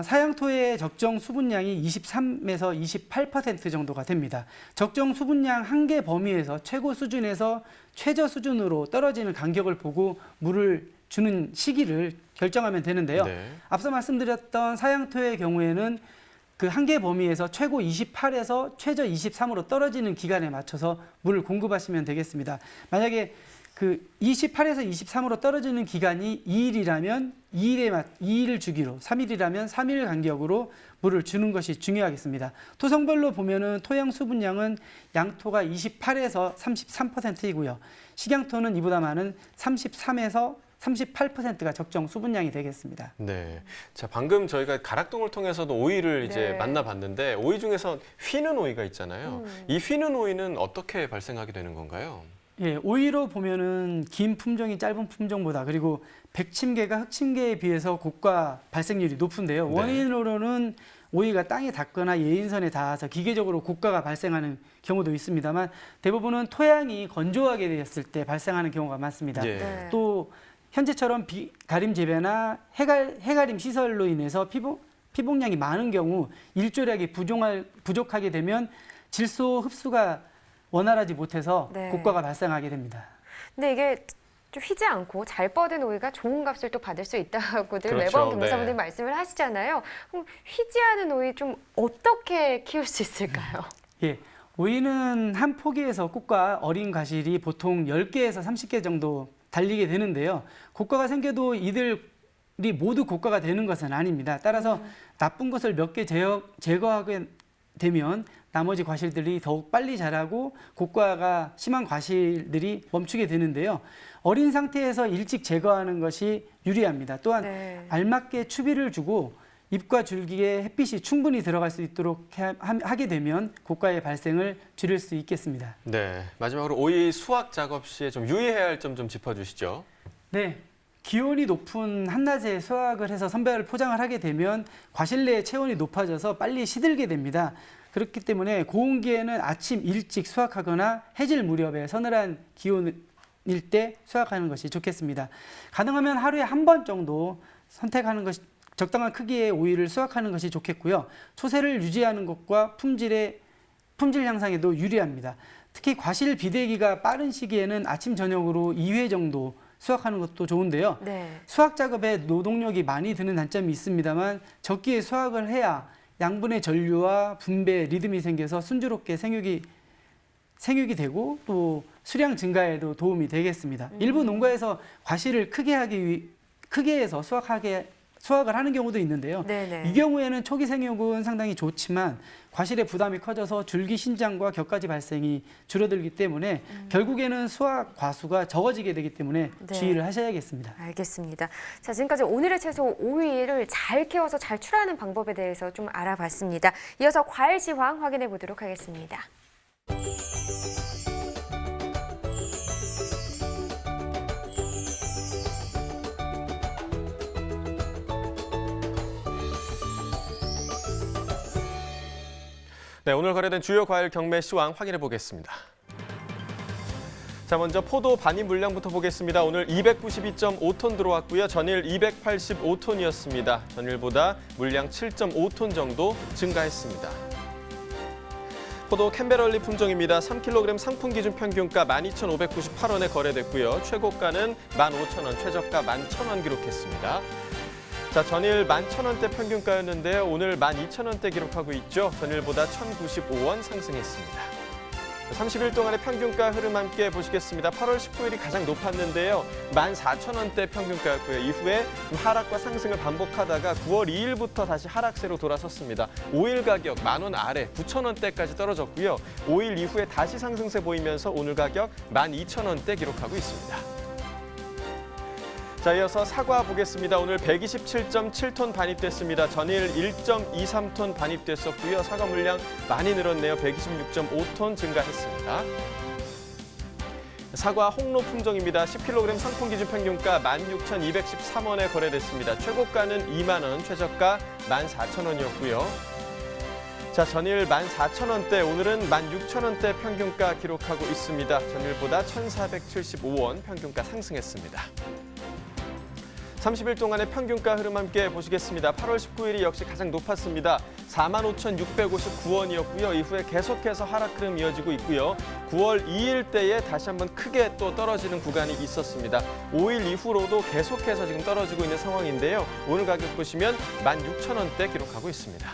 사양토의 적정 수분량이 23에서 28% 정도가 됩니다. 적정 수분량 한계 범위에서 최고 수준에서 최저 수준으로 떨어지는 간격을 보고 물을 주는 시기를 결정하면 되는데요. 네. 앞서 말씀드렸던 사양토의 경우에는 그 한계 범위에서 최고 28에서 최저 23으로 떨어지는 기간에 맞춰서 물을 공급하시면 되겠습니다. 만약에 그 28에서 23으로 떨어지는 기간이 2일이라면 2일을 주기로, 3일이라면 3일 간격으로 물을 주는 것이 중요하겠습니다. 토성별로 보면은 토양 수분량은 양토가 28에서 33%이고요. 식양토는 이보다 많은 33에서 38%가 적정 수분량이 되겠습니다. 네. 자, 방금 저희가 가락동을 통해서도 오이를 이제 네. 만나봤는데 오이 중에서 휘는 오이가 있잖아요. 이 휘는 오이는 어떻게 발생하게 되는 건가요? 예, 오이로 보면은 긴 품종이 짧은 품종보다, 그리고 백침계가 흑침계에 비해서 고가 발생률이 높은데요. 네. 원인으로는 오이가 땅에 닿거나 예인선에 닿아서 기계적으로 고가가 발생하는 경우도 있습니다만, 대부분은 토양이 건조하게 되었을 때 발생하는 경우가 많습니다. 예. 네. 또 현재처럼 비가림 재배나 해가림 시설로 인해서 피복량이 많은 경우 일조량이 부족하게 되면 질소 흡수가 원활하지 못해서 네. 고가가 발생하게 됩니다. 근데 이게 좀 휘지 않고 잘 뻗은 오이가 좋은 값을 또 받을 수 있다고들 그렇죠. 매번 경매사분들이 네. 말씀을 하시잖아요. 그럼 휘지 않은 오이 좀 어떻게 키울 수 있을까요? 예, 오이는 한 포기에서 꽃과 어린 과실이 보통 10개에서 30개 정도 달리게 되는데요. 고가가 생겨도 이들이 모두 고가가 되는 것은 아닙니다. 따라서 나쁜 것을 몇 개 제거하게 되면 나머지 과실들이 더욱 빨리 자라고 고가가 심한 과실들이 멈추게 되는데요. 어린 상태에서 일찍 제거하는 것이 유리합니다. 또한 네. 알맞게 추비를 주고 잎과 줄기에 햇빛이 충분히 들어갈 수 있도록 하게 되면 고가의 발생을 줄일 수 있겠습니다. 네. 마지막으로 오이 수확 작업 시에 좀 유의해야 할 점 좀 짚어주시죠. 네. 기온이 높은 한낮에 수확을 해서 선별 포장을 하게 되면 과실 내의 체온이 높아져서 빨리 시들게 됩니다. 그렇기 때문에 고온기에는 아침 일찍 수확하거나 해질 무렵에 서늘한 기온일 때 수확하는 것이 좋겠습니다. 가능하면 하루에 한 번 정도 선택하는 것이 적당한 크기의 오이를 수확하는 것이 좋겠고요. 초세를 유지하는 것과 품질 향상에도 유리합니다. 특히 과실 비대기가 빠른 시기에는 아침 저녁으로 2회 정도 수확하는 것도 좋은데요. 네. 수확 작업에 노동력이 많이 드는 단점이 있습니다만 적기에 수확을 해야 양분의 전류와 분배 리듬이 생겨서 순조롭게 생육이 되고 또 수량 증가에도 도움이 되겠습니다. 일부 농가에서 과실을 크게 해서 수확을 하는 경우도 있는데요. 네네. 이 경우에는 초기 생육은 상당히 좋지만 과실의 부담이 커져서 줄기 신장과 격가지 발생이 줄어들기 때문에 결국에는 수확 과수가 적어지게 되기 때문에 네. 주의를 하셔야겠습니다. 알겠습니다. 자, 지금까지 오늘의 채소 오이를 잘 키워서 잘 출하하는 방법에 대해서 좀 알아봤습니다. 이어서 과일 시황 확인해 보도록 하겠습니다. 네, 오늘 거래된 주요 과일 경매 시황 확인해 보겠습니다. 자, 먼저 포도 반입 물량부터 보겠습니다. 오늘 292.5톤 들어왔고요. 전일 285톤이었습니다. 전일보다 물량 7.5톤 정도 증가했습니다. 포도 캠베럴리 품종입니다. 3kg 상품 기준 평균가 12,598원에 거래됐고요. 최고가는 15,000원, 최저가 11,000원 기록했습니다. 자, 전일 11,000원대 평균가였는데요. 오늘 12,000원대 기록하고 있죠. 전일보다 1,095원 상승했습니다. 30일 동안의 평균가 흐름 함께 보시겠습니다. 8월 19일이 가장 높았는데요. 14,000원대 평균가였고요. 이후에 하락과 상승을 반복하다가 9월 2일부터 다시 하락세로 돌아섰습니다. 5일 가격 10,000원 아래 9,000원대까지 떨어졌고요. 5일 이후에 다시 상승세 보이면서 오늘 가격 12,000원대 기록하고 있습니다. 자, 이어서 사과 보겠습니다. 오늘 127.7톤 반입됐습니다. 전일 1.23톤 반입됐었고요. 사과 물량 많이 늘었네요. 126.5톤 증가했습니다. 사과 홍로 품종입니다. 10kg 상품 기준 평균가 16,213원에 거래됐습니다. 최고가는 2만 원, 최저가 14,000원이었고요. 자, 전일 14,000원대, 오늘은 16,000원대 평균가 기록하고 있습니다. 전일보다 1,475원 평균가 상승했습니다. 30일 동안의 평균가 흐름 함께 보시겠습니다. 8월 19일이 역시 가장 높았습니다. 45,659원이었고요. 이후에 계속해서 하락 흐름 이어지고 있고요. 9월 2일 때에 다시 한번 크게 또 떨어지는 구간이 있었습니다. 5일 이후로도 계속해서 지금 떨어지고 있는 상황인데요. 오늘 가격 보시면 16,000원대 기록하고 있습니다.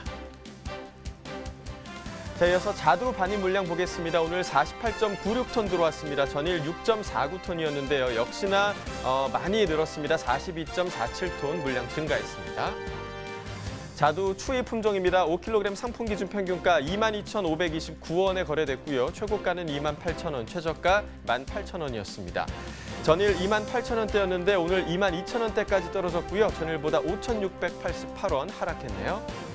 자, 이어서 자두 반입 물량 보겠습니다. 오늘 48.96톤 들어왔습니다. 전일 6.49톤이었는데요. 역시나 많이 늘었습니다. 42.47톤 물량 증가했습니다. 자두 추위 품종입니다. 5kg 상품 기준 평균가 22,529원에 거래됐고요. 최고가는 28,000원, 최저가 18,000원이었습니다. 전일 28,000원대였는데 오늘 22,000원대까지 떨어졌고요. 전일보다 5,688원 하락했네요.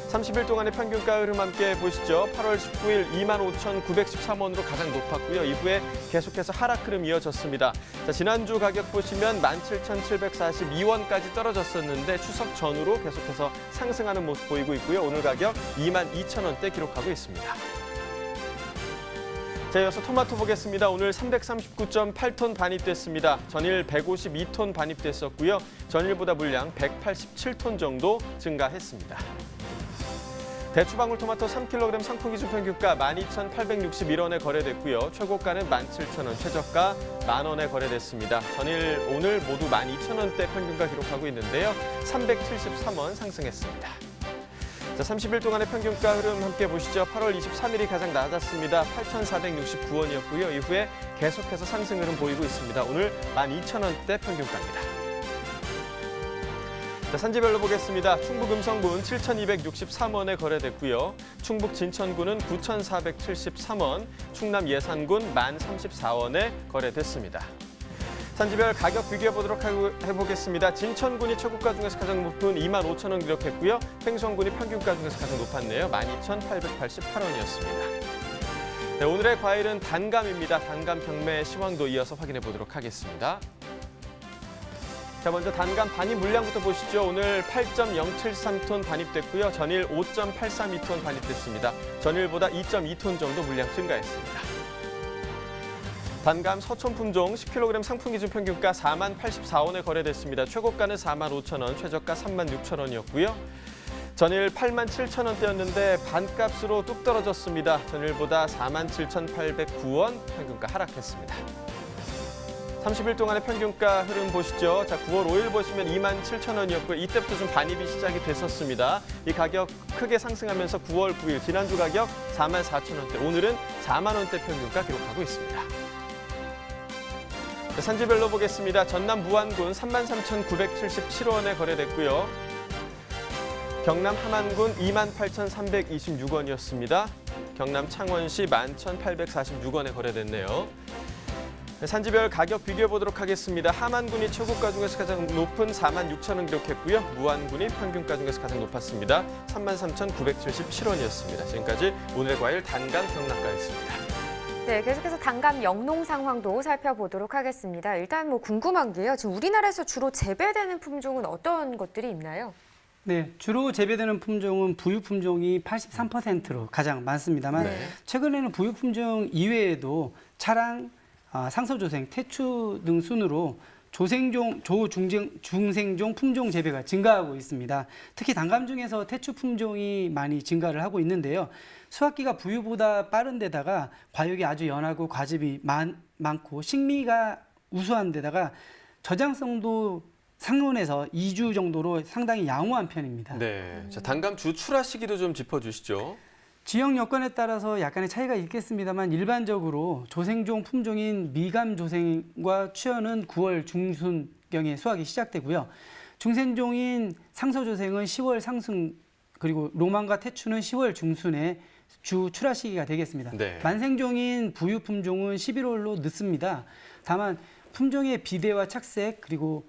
30일 동안의 평균가 흐름 함께 보시죠. 8월 19일 25,913원으로 가장 높았고요. 이후에 계속해서 하락 흐름 이어졌습니다. 자, 지난주 가격 보시면 17,742원까지 떨어졌었는데 추석 전후로 계속해서 상승하는 모습 보이고 있고요. 오늘 가격 22,000원대 기록하고 있습니다. 자, 이어서 토마토 보겠습니다. 오늘 339.8톤 반입됐습니다. 전일 152톤 반입됐었고요. 전일보다 물량 187톤 정도 증가했습니다. 대추방울토마토 3kg 상품 기준 평균가 12,861원에 거래됐고요. 최고가는 17,000원, 최저가 만원에 거래됐습니다. 전일, 오늘 모두 12,000원대 평균가 기록하고 있는데요. 373원 상승했습니다. 자, 30일 동안의 평균가 흐름 함께 보시죠. 8월 23일이 가장 낮았습니다. 8,469원이었고요. 이후에 계속해서 상승 흐름 보이고 있습니다. 오늘 12,000원대 평균가입니다. 자, 산지별로 보겠습니다. 충북 음성군 7,263원에 거래됐고요. 충북 진천군은 9,473원, 충남 예산군 1034원에 거래됐습니다. 산지별 가격 비교해보도록 해보겠습니다. 진천군이 최고가 중에서 가장 높은 25,000원 기록했고요. 횡성군이 평균가 중에서 가장 높았네요. 12,888원이었습니다. 네, 오늘의 과일은 단감입니다. 단감 경매 시황도 이어서 확인해 보도록 하겠습니다. 자, 먼저 단감 반입 물량부터 보시죠. 오늘 8.073톤 반입됐고요. 전일 5.832톤 반입됐습니다. 전일보다 2.2톤 정도 물량 증가했습니다. 단감 서촌 품종 10kg 상품 기준 평균가 40,084원에 거래됐습니다. 최고가는 45,000원, 최저가 36,000원이었고요. 전일 87,000원대였는데 반값으로 뚝 떨어졌습니다. 전일보다 47,809원 평균가 하락했습니다. 30일 동안의 평균가 흐름 보시죠. 자, 9월 5일 보시면 27,000원이었고요. 이때부터 좀 반입이 시작이 됐었습니다. 이 가격 크게 상승하면서 9월 9일 지난주 가격 44,000원대, 오늘은 4만 원대 평균가 기록하고 있습니다. 자, 산지별로 보겠습니다. 전남 무안군 33,977원에 거래됐고요. 경남 함안군 28,326원이었습니다. 경남 창원시 11,846원에 거래됐네요. 산지별 가격 비교해보도록 하겠습니다. 함안군이 최고가 중에서 가장 높은 46,000원 기록했고요. 무안군이 평균가 중에서 가장 높았습니다. 33,977원이었습니다. 지금까지 오늘의 과일 단감 경락가였습니다. 네, 계속해서 단감 영농 상황도 살펴보도록 하겠습니다. 일단 궁금한 게요. 지금 우리나라에서 주로 재배되는 품종은 어떤 것들이 있나요? 네, 주로 재배되는 품종은 부유 품종이 83%로 가장 많습니다만 최근에는 부유 품종 이외에도 차랑, 상서조생, 태추 등 순으로 조생종, 중생종 품종 재배가 증가하고 있습니다. 특히 단감 중에서 태추 품종이 많이 증가를 하고 있는데요. 수확기가 부유보다 빠른 데다가 과육이 아주 연하고 과즙이 많고 식미가 우수한 데다가 저장성도 상온에서 2주 정도로 상당히 양호한 편입니다. 네, 자, 단감 주 출하 시기도 좀 짚어주시죠. 지역 여건에 따라서 약간의 차이가 있겠습니다만 일반적으로 조생종 품종인 미감조생과 추연은 9월 중순경에 수확이 시작되고요. 중생종인 상서조생은 10월 상순, 그리고 로망과 태추는 10월 중순에 주 출하 시기가 되겠습니다. 네. 만생종인 부유 품종은 11월로 늦습니다. 다만 품종의 비대와 착색 그리고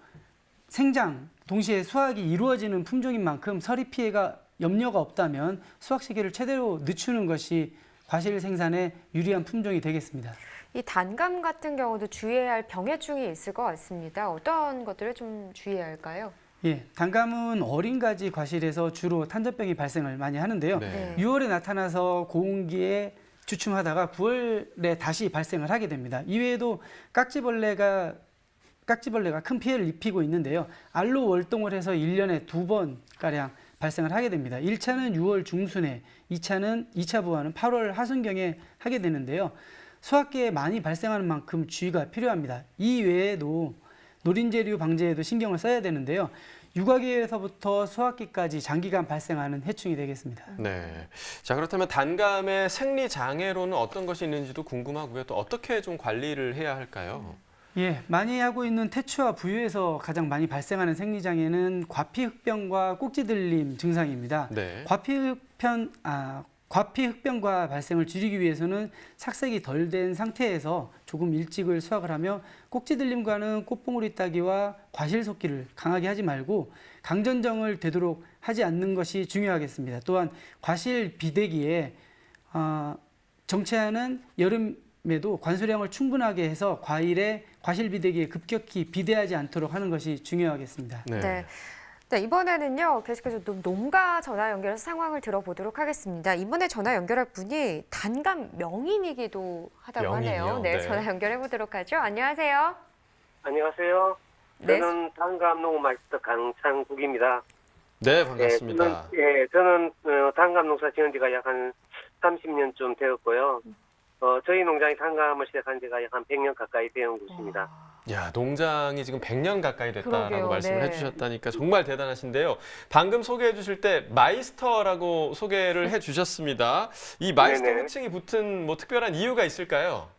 생장, 동시에 수확이 이루어지는 품종인 만큼 서리 피해가 염려가 없다면 수확 시기를 최대로 늦추는 것이 과실 생산에 유리한 품종이 되겠습니다. 이 단감 같은 경우도 주의해야 할 병해충이 있을 것 같습니다. 어떤 것들을 좀 주의해야 할까요? 예, 단감은 어린 가지 과실에서 주로 탄저병이 발생을 많이 하는데요. 네. 6월에 나타나서 고온기에 주춤하다가 9월에 다시 발생을 하게 됩니다. 이외에도 깍지벌레가 큰 피해를 입히고 있는데요. 알로 월동을 해서 1년에 2번가량 발생을 하게 됩니다. 1차는 6월 중순에, 2차 부화는 8월 하순경에 하게 되는데요. 수확기에 많이 발생하는 만큼 주의가 필요합니다. 이 외에도 노린재류 방제에도 신경을 써야 되는데요. 육아기에서부터 수학기까지 장기간 발생하는 해충이 되겠습니다. 네. 자, 그렇다면 단감의 생리 장애로는 어떤 것이 있는지도 궁금하고요. 또 어떻게 좀 관리를 해야 할까요? 예, 많이 하고 있는 태추와 부유에서 가장 많이 발생하는 생리장애는 과피흑변과 꼭지들림 증상입니다. 네. 과피흑변과 발생을 줄이기 위해서는 착색이 덜 된 상태에서 조금 일찍을 수확을 하며 꼭지들림과는 꽃봉오리 따기와 과실속기를 강하게 하지 말고 강전정을 되도록 하지 않는 것이 중요하겠습니다. 또한 과실 비대기에 정체하는 여름에도 관수량을 충분하게 해서 과실 비대기에 급격히 비대하지 않도록 하는 것이 중요하겠습니다. 네. 네, 이번에는요, 계속해서 농가 전화 연결해서 상황을 들어보도록 하겠습니다. 이번에 전화 연결할 분이 단감 명인이기도 하다고 명인이요? 하네요. 네, 네. 전화 연결해 보도록 하죠. 안녕하세요. 안녕하세요. 네. 저는 단감 농업 마스터 강창국입니다. 네, 반갑습니다. 저는 단감 농사 지은 지가 약 한 30년쯤 되었고요. 저희 농장이 단감을 시작한 지가 약 한 100년 가까이 되는 곳입니다. 야, 농장이 지금 100년 가까이 됐다라고 그러게요. 말씀을 네. 해주셨다니까 정말 대단하신데요. 방금 소개해 주실 때 마이스터라고 소개를 해주셨습니다. 이 마이스터 네네. 호칭이 붙은 뭐 특별한 이유가 있을까요?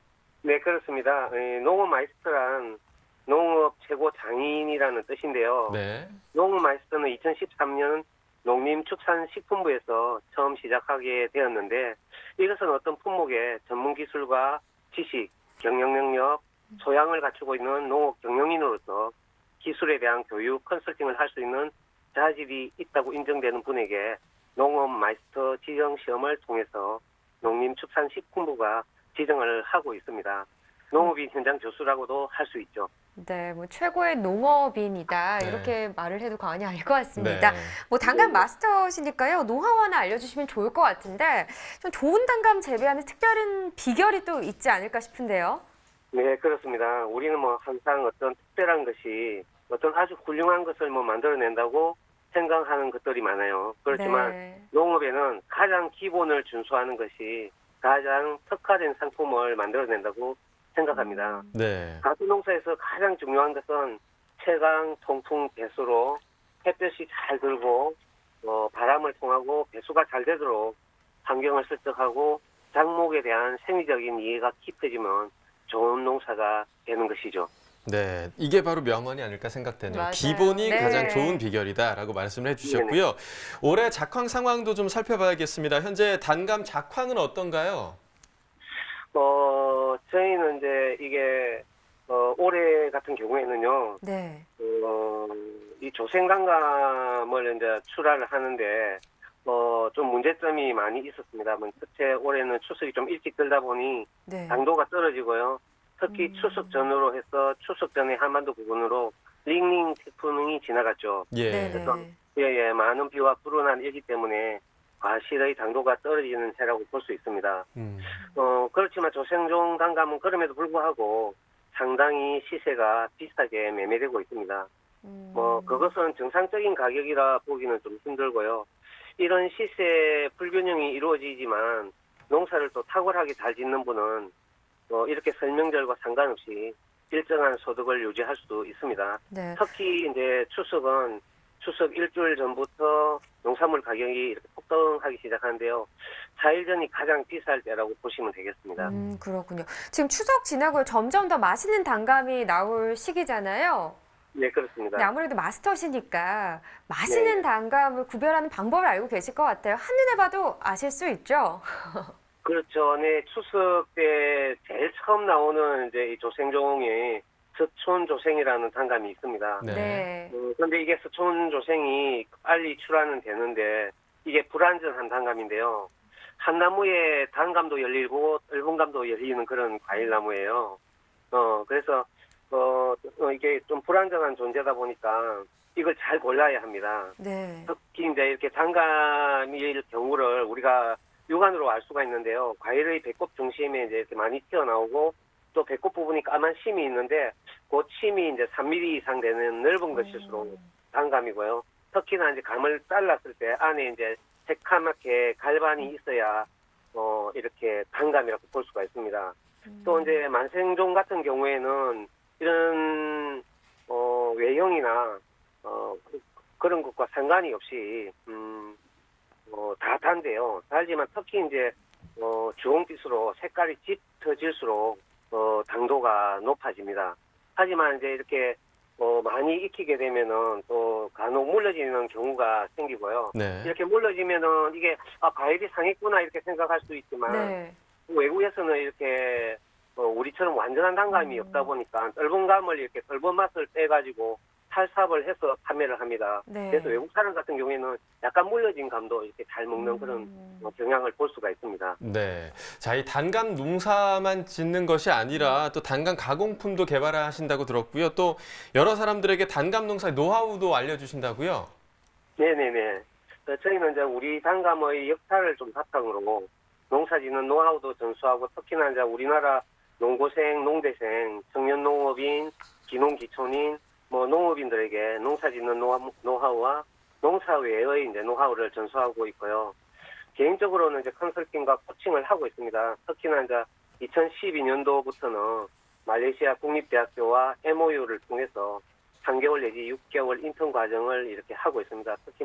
네, 그렇습니다. 농업 마이스터란 농업 최고 장인이라는 뜻인데요. 네. 농업 마이스터는 2013년 농림축산식품부에서 처음 시작하게 되었는데 이것은 어떤 품목의 전문 기술과 지식, 경영 능력, 소양을 갖추고 있는 농업 경영인으로서 기술에 대한 교육, 컨설팅을 할 수 있는 자질이 있다고 인정되는 분에게 농업 마이스터 지정 시험을 통해서 농림축산식품부가 지정을 하고 있습니다. 농업인 현장 교수라고도 할 수 있죠. 네, 뭐 최고의 농업인이다 네. 이렇게 말을 해도 과언이 아닐 것 같습니다. 네. 뭐 단감 마스터시니까요, 노하우 하나 알려주시면 좋을 것 같은데 좀 좋은 단감 재배하는 특별한 비결이 또 있지 않을까 싶은데요. 네, 그렇습니다. 우리는 뭐 항상 어떤 특별한 것이 어떤 아주 훌륭한 것을 뭐 만들어낸다고 생각하는 것들이 많아요. 그렇지만 네. 농업에는 가장 기본을 준수하는 것이 가장 특화된 상품을 만들어낸다고 생각합니다. 네. 가수 농사에서 가장 중요한 것은 채광, 통풍, 배수로 햇볕이 잘 들고 바람을 통하고 배수가 잘 되도록 환경을 설정하고 작목에 대한 생리적인 이해가 깊어지면 좋은 농사가 되는 것이죠. 네, 이게 바로 명언이 아닐까 생각되네요. 맞아요. 기본이 네. 가장 좋은 비결이다라고 말씀을 해주셨고요. 올해 작황 상황도 좀 살펴봐야겠습니다. 현재 단감 작황은 어떤가요? 저희는 이제 이게 올해 같은 경우에는요, 네. 이 조생단감을 이제 출하를 하는데 좀 문제점이 많이 있었습니다. 특히 올해는 추석이 좀 일찍 들다 보니 네. 당도가 떨어지고요. 특히 추석 전후로 해서 추석 전에 한반도 부근으로 링링 태풍이 지나갔죠. 예. 네네. 많은 비와 불어난 일기 때문에 과실의 당도가 떨어지는 해라고 볼 수 있습니다. 그렇지만 조생종 단감은 그럼에도 불구하고 상당히 시세가 비싸게 매매되고 있습니다. 그것은 정상적인 가격이라 보기는 좀 힘들고요. 이런 시세 불균형이 이루어지지만 농사를 또 탁월하게 잘 짓는 분은 이렇게 설명절과 상관없이 일정한 소득을 유지할 수 있습니다. 네. 특히 이제 추석은 추석 일주일 전부터 농산물 가격이 이렇게 폭등하기 시작하는데요. 4일 전이 가장 비쌀 때라고 보시면 되겠습니다. 그렇군요. 지금 추석 지나고 점점 더 맛있는 단감이 나올 시기잖아요. 네, 그렇습니다. 네, 아무래도 마스터시니까 맛있는 네. 단감을 구별하는 방법을 알고 계실 것 같아요. 한눈에 봐도 아실 수 있죠? 그렇죠. 네, 추석 때 제일 처음 나오는 이제 이 조생종이 서촌조생이라는 단감이 있습니다. 네. 그런데 이게 서촌조생이 빨리 출하는 되는데 이게 불완전한 단감인데요. 한 나무에 단감도 열리고 앨범감도 열리는 그런 과일나무예요. 그래서 이게 좀 불완전한 존재다 보니까 이걸 잘 골라야 합니다. 네. 특히 이제 이렇게 단감일 경우를 우리가 육안으로 알 수가 있는데요. 과일의 배꼽 중심에 이제 이렇게 많이 튀어나오고 또 배꼽 부분이 까만 심이 있는데 그 심이 이제 3mm 이상 되는 넓은 것일수록 단감이고요. 특히나 이제 감을 잘랐을 때 안에 이제 새카맣게 갈반이 있어야 이렇게 단감이라고 볼 수가 있습니다. 또 이제 만생종 같은 경우에는 이런 외형이나 그런 것과 상관이 없이 다 단데요. 달지만 특히 이제 주홍빛으로 색깔이 짙어질수록 당도가 높아집니다. 하지만 이제 이렇게 많이 익히게 되면은 또 간혹 물러지는 경우가 생기고요. 네. 이렇게 물러지면은 이게 과일이 상했구나 이렇게 생각할 수 있지만 네. 외국에서는 이렇게 우리처럼 완전한 단감이 없다 보니까 떫은 감을 이렇게 떫은 맛을 빼가지고 탈삽을 해서 판매를 합니다. 네. 그래서 외국 사람 같은 경우에는 약간 물러진 감도 이렇게 잘 먹는 그런 경향을 볼 수가 있습니다. 네. 자, 이 단감 농사만 짓는 것이 아니라 또 단감 가공품도 개발하신다고 들었고요. 또 여러 사람들에게 단감 농사의 노하우도 알려주신다고요? 네네네. 저희는 이제 우리 단감의 역사를 좀 바탕으로 농사짓는 노하우도 전수하고 특히나 이제 우리나라 농고생, 농대생, 청년 농업인, 기농기촌인, 농업인들에게 농사짓는 노하우와 농사 외의 이제 노하우를 전수하고 있고요. 개인적으로는 이제 컨설팅과 코칭을 하고 있습니다. 특히나 이제 2012년도부터는 말레이시아 국립대학교와 MOU를 통해서 3개월 내지 6개월 인턴 과정을 이렇게 하고 있습니다. 특히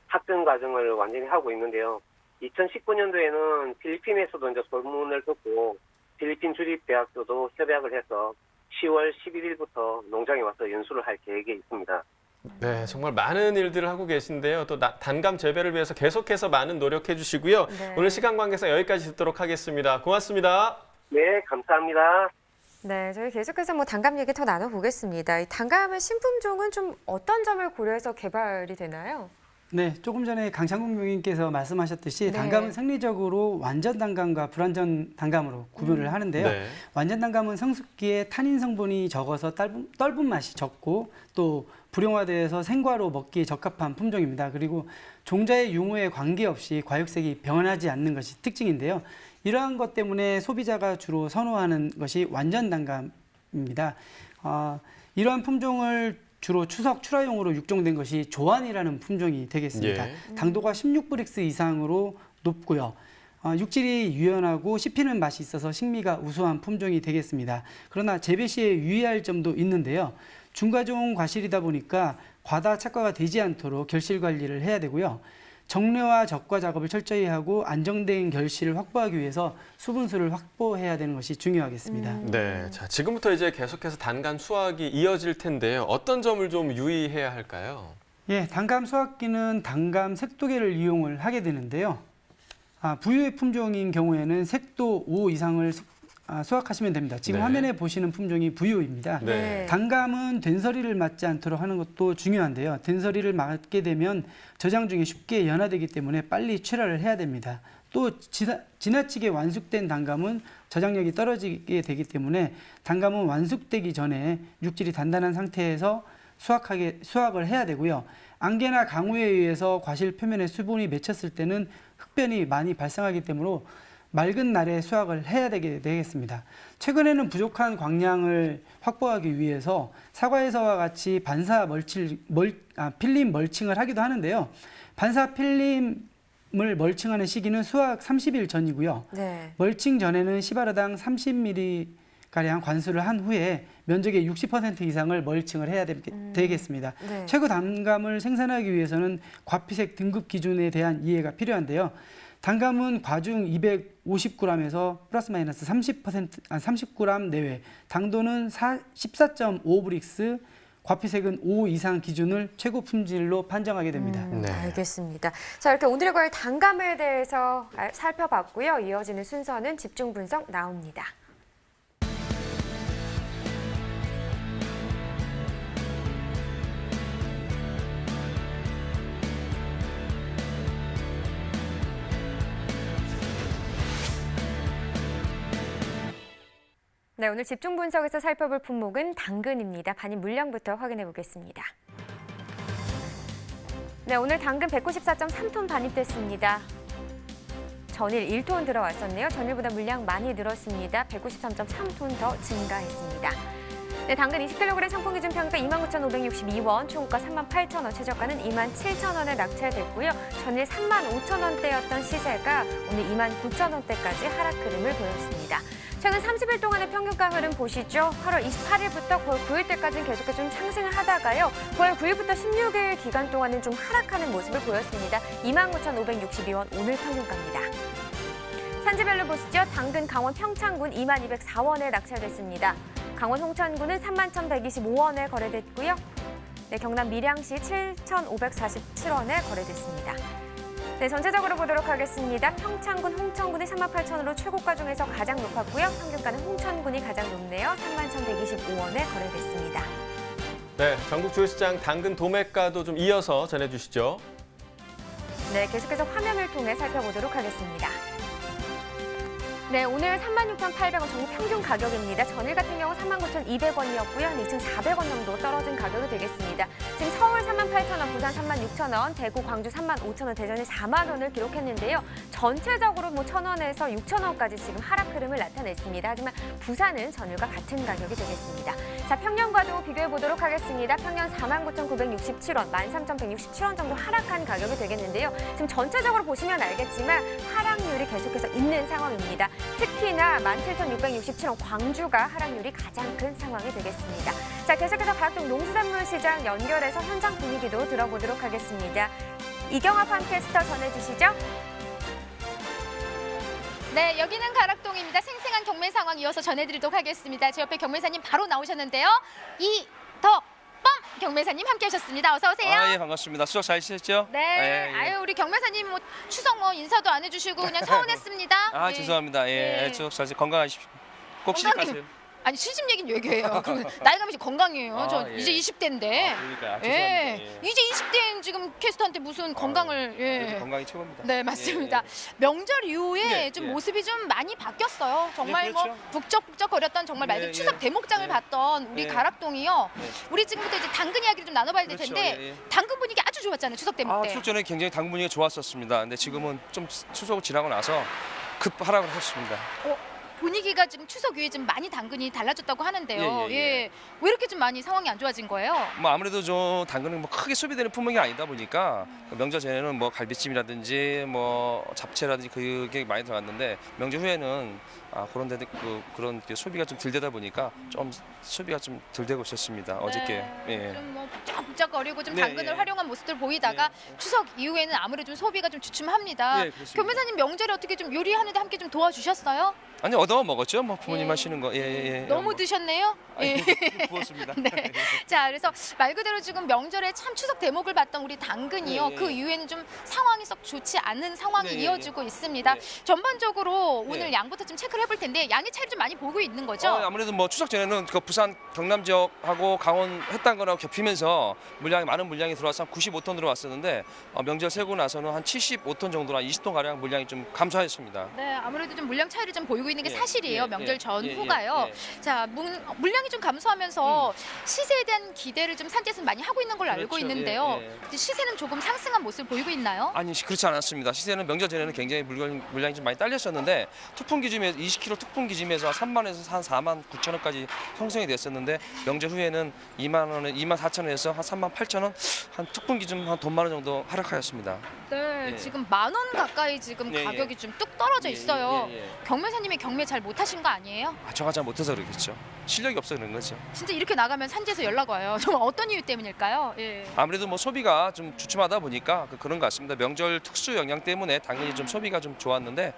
학점 과정을 완전히 하고 있는데요. 2019년도에는 필리핀에서도 이제 소문을 듣고 필리핀 주립대학교도 협약을 해서 10월 11일부터 농장에 와서 연수를 할 계획에 있습니다. 네, 정말 많은 일들을 하고 계신데요. 또 단감 재배를 위해서 계속해서 많은 노력해 주시고요. 네. 오늘 시간 관계상 여기까지 듣도록 하겠습니다. 고맙습니다. 네, 감사합니다. 네, 저희 계속해서 단감 얘기 더 나눠보겠습니다. 이 단감의 신품종은 좀 어떤 점을 고려해서 개발이 되나요? 네, 조금 전에 강창국 명인께서 말씀하셨듯이 네. 단감은 생리적으로 완전 단감과 불완전 단감으로 구분을 하는데요. 네. 완전 단감은 성숙기에 탄닌 성분이 적어서 떫은 맛이 적고 또 불용화돼서 생과로 먹기에 적합한 품종입니다. 그리고 종자의 유무에 관계없이 과육색이 변하지 않는 것이 특징인데요. 이러한 것 때문에 소비자가 주로 선호하는 것이 완전 단감입니다. 이러한 품종을 주로 추석 출하용으로 육종된 것이 조안이라는 품종이 되겠습니다. 예. 당도가 16브릭스 이상으로 높고요. 육질이 유연하고 씹히는 맛이 있어서 식미가 우수한 품종이 되겠습니다. 그러나 재배 시에 유의할 점도 있는데요. 중과종 과실이다 보니까 과다 착과가 되지 않도록 결실 관리를 해야 되고요. 정례와 적과 작업을 철저히 하고 안정된 결실을 확보하기 위해서 수분수를 확보해야 되는 것이 중요하겠습니다. 네, 자 지금부터 이제 계속해서 단감 수확이 이어질 텐데요. 어떤 점을 좀 유의해야 할까요? 예, 단감 수확기는 단감 색도계를 이용을 하게 되는데요. 부유의 품종인 경우에는 색도 5 이상을 수확하시면 됩니다. 지금 네. 화면에 보시는 품종이 부유입니다. 네. 단감은 된서리를 맞지 않도록 하는 것도 중요한데요. 된서리를 맞게 되면 저장 중에 쉽게 연화되기 때문에 빨리 출하를 해야 됩니다. 또 지나치게 완숙된 단감은 저장력이 떨어지게 되기 때문에 단감은 완숙되기 전에 육질이 단단한 상태에서 수확을 해야 되고요. 안개나 강우에 의해서 과실 표면에 수분이 맺혔을 때는 흑변이 많이 발생하기 때문에 맑은 날에 수확을 해야 되겠습니다. 최근에는 부족한 광량을 확보하기 위해서 사과에서와 같이 반사 필름 멀칭을 하기도 하는데요. 반사 필름을 멀칭하는 시기는 수확 30일 전이고요. 네. 멀칭 전에는 시바르당 30ml가량 관수를 한 후에 면적의 60% 이상을 멀칭을 해야 되겠습니다. 네. 최고 단감을 생산하기 위해서는 과피색 등급 기준에 대한 이해가 필요한데요. 단감은 과중 250g에서 플러스 마이너스 30g 내외, 당도는 14.5브릭스, 과피색은 5 이상 기준을 최고 품질로 판정하게 됩니다. 네. 알겠습니다. 자, 이렇게 오늘의 과일 단감에 대해서 살펴봤고요. 이어지는 순서는 집중 분석 나옵니다. 네, 오늘 집중 분석에서 살펴볼 품목은 당근입니다. 반입 물량부터 확인해 보겠습니다. 네, 오늘 당근 194.3톤 반입됐습니다. 전일 1톤 들어왔었네요. 전일보다 물량 많이 늘었습니다. 193.3톤 더 증가했습니다. 네, 당근 20kg 상품 기준 평가 29,562원, 초고가 38,000원, 최저가는 27,000원에 낙찰됐고요. 전일 35,000원대였던 시세가 오늘 29,000원대까지 하락 흐름을 보였습니다. 최근 30일 동안의 평균가 흐름 보시죠. 8월 28일부터 9월 9일때까지는 계속해서 좀 상승을 하다가요. 9월 9일부터 16일 기간 동안은 좀 하락하는 모습을 보였습니다. 29,562원 오늘 평균가입니다. 산지별로 보시죠. 당근 강원 평창군 2204원에 낙찰됐습니다. 강원 홍천군은 31,125원에 거래됐고요. 네, 경남 밀양시 7,547원에 거래됐습니다. 네, 전체적으로 보도록 하겠습니다. 평창군, 홍천군이 38,000원으로 최고가 중에서 가장 높았고요. 평균가는 홍천군이 가장 높네요. 31,125원에 거래됐습니다. 네, 전국 주요시장 당근 도매가도 좀 이어서 전해주시죠. 네, 계속해서 화면을 통해 살펴보도록 하겠습니다. 네, 오늘 36,800원 전국 평균 가격입니다. 전일 같은 경우 39,200원이었고요. 한 2,400원 정도 떨어진 가격이 되겠습니다. 지금 서울 38,000원, 부산 36,000원, 대구, 광주 35,000원, 대전이 4만 원을 기록했는데요. 전체적으로 뭐 1,000원에서 6,000원까지 지금 하락 흐름을 나타냈습니다. 하지만 부산은 전일과 같은 가격이 되겠습니다. 자, 평년과도 비교해 보도록 하겠습니다. 평년 49,967원, 13,167원 정도 하락한 가격이 되겠는데요. 지금 전체적으로 보시면 알겠지만 하락률이 계속해서 있는 상황입니다. 특히나 17,667원 광주가 하락률이 가장 큰 상황이 되겠습니다. 자, 계속해서 가락동 농수산물 시장 연결해서 현장 분위기도 들어보도록 하겠습니다. 이경아 팜캐스터 전해주시죠. 네, 여기는 가락동입니다. 생생한 경매 상황 이어서 전해드리도록 하겠습니다. 제 옆에 경매사님 바로 나오셨는데요. 이덕범 경매사님 함께하셨습니다. 어서 오세요. 예, 반갑습니다. 수고 잘 지냈죠? 네, 예. 아유 우리 경매사님 뭐 추석 뭐 인사도 안 해주시고 그냥 서운했습니다. 아, 예. 죄송합니다. 예, 네. 수고 잘 건강하십시오. 꼭 시집가세요. 아니 시집 얘기는 얘기해요. 나이가 몇이 건강해요. 아, 저 예. 이제 20대인데. 그러니까 죄송합니다. 예. 이제 20대인 지금 캐스터한테 무슨 건강을 그래도 건강이 최고입니다. 네, 맞습니다. 예. 명절 이후에 네, 좀 예. 모습이 좀 많이 바뀌었어요. 정말 네, 뭐 그렇죠. 북적북적거렸던 정말 말 그대로 예, 추석 예. 대목장을 예. 봤던 우리 예. 가락동이요. 네. 우리 지금부터 이제 당근 이야기를 좀 나눠봐야 될 그렇죠. 텐데 예, 예. 당근 분위기 아주 좋았잖아요. 추석 대목 아, 때. 추석 전에 굉장히 당분 분위기가 좋았었습니다. 근데 지금은 좀 추석 지나고 나서 급 하락을 했습니다. 분위기가 지금 추석 이후에 좀 많이 당근이 달라졌다고 하는데요. 예, 예. 왜 이렇게 좀 많이 상황이 안 좋아진 거예요? 뭐 아무래도 좀 당근은 뭐 크게 소비되는 품목이 아니다 보니까 그 명절 전에는 뭐 갈비찜이라든지 뭐 잡채라든지 그게 많이 들어갔는데 명절 후에는 그런 데도 그런 소비가 좀 덜 되다 보니까 좀 소비가 좀 덜 되고 있었습니다. 어저께. 예. 좀 뭐 북적북적거리고 좀 네, 당근을 예. 활용한 모습들 보이다가 추석 이후에는 아무래도 좀 소비가 좀 주춤합니다. 예, 그렇습니다. 교매사님 명절에 어떻게 좀 요리하는데 함께 좀 도와주셨어요? 아니 얻어 먹었죠. 뭐 부모님 예. 하시는 거. 예. 너무 뭐. 드셨네요? 예. 부었습니다. 네. 자, 그래서 말 그대로 지금 명절에 참 추석 대목을 봤던 우리 당근이요. 예. 그 이후에는 좀 상황이 썩 좋지 않은 상황이 예. 이어지고 있습니다. 예. 전반적으로 오늘 예. 양부터 좀 체크를 해볼 텐데 양의 차이를 좀 많이 보고 있는 거죠? 아무래도 뭐 추석 전에는 그 부산 경남 지역하고 강원 했던 거랑 겹치면서 많은 물량이 들어와서 한 95톤 들어왔었는데 명절 세고 나서는 한 75톤 정도나 20톤 가량 물량이 좀 감소했습니다. 네, 아무래도 좀 물량 차이를 좀 보이고 있는 게 예, 사실이에요. 예, 명절 예, 전후가요. 예. 자, 물량이 좀 감소하면서 시세에 대한 기대를 좀 산지에서는 많이 하고 있는 걸로 알고 그렇죠. 있는데요. 예, 예. 이제 시세는 조금 상승한 모습을 보이고 있나요? 아니 그렇지 않았습니다. 시세는 명절 전에는 굉장히 물량이 좀 많이 딸렸었는데 투풍 기준에서 20kg 투풍 기준에서 3만 원에서 한 4만 9천 원까지 형성이 됐었는데 명절 후에는 2만 원에 2만 4천 원에서 한 3만 8천 원 한 투풍 기준 한 돈 만 원 정도 하락하였습니다. 네, 예. 지금 10,000원 가까이 지금 예, 예. 가격이 좀 뚝 떨어져 있어요. 예. 경매사님이 경매 잘 못하신 거 아니에요? 저가 잘 못해서 그러겠죠. 실력이 없어 그런 거죠. 진짜 이렇게 나가면 산지에서 연락 와요. 정말 어떤 이유 때문일까요? 예. 아무래도 뭐 소비가 좀 주춤하다 보니까 그런 것 같습니다. 명절 특수 영향 때문에 당연히 좀 소비가 좀 좋았는데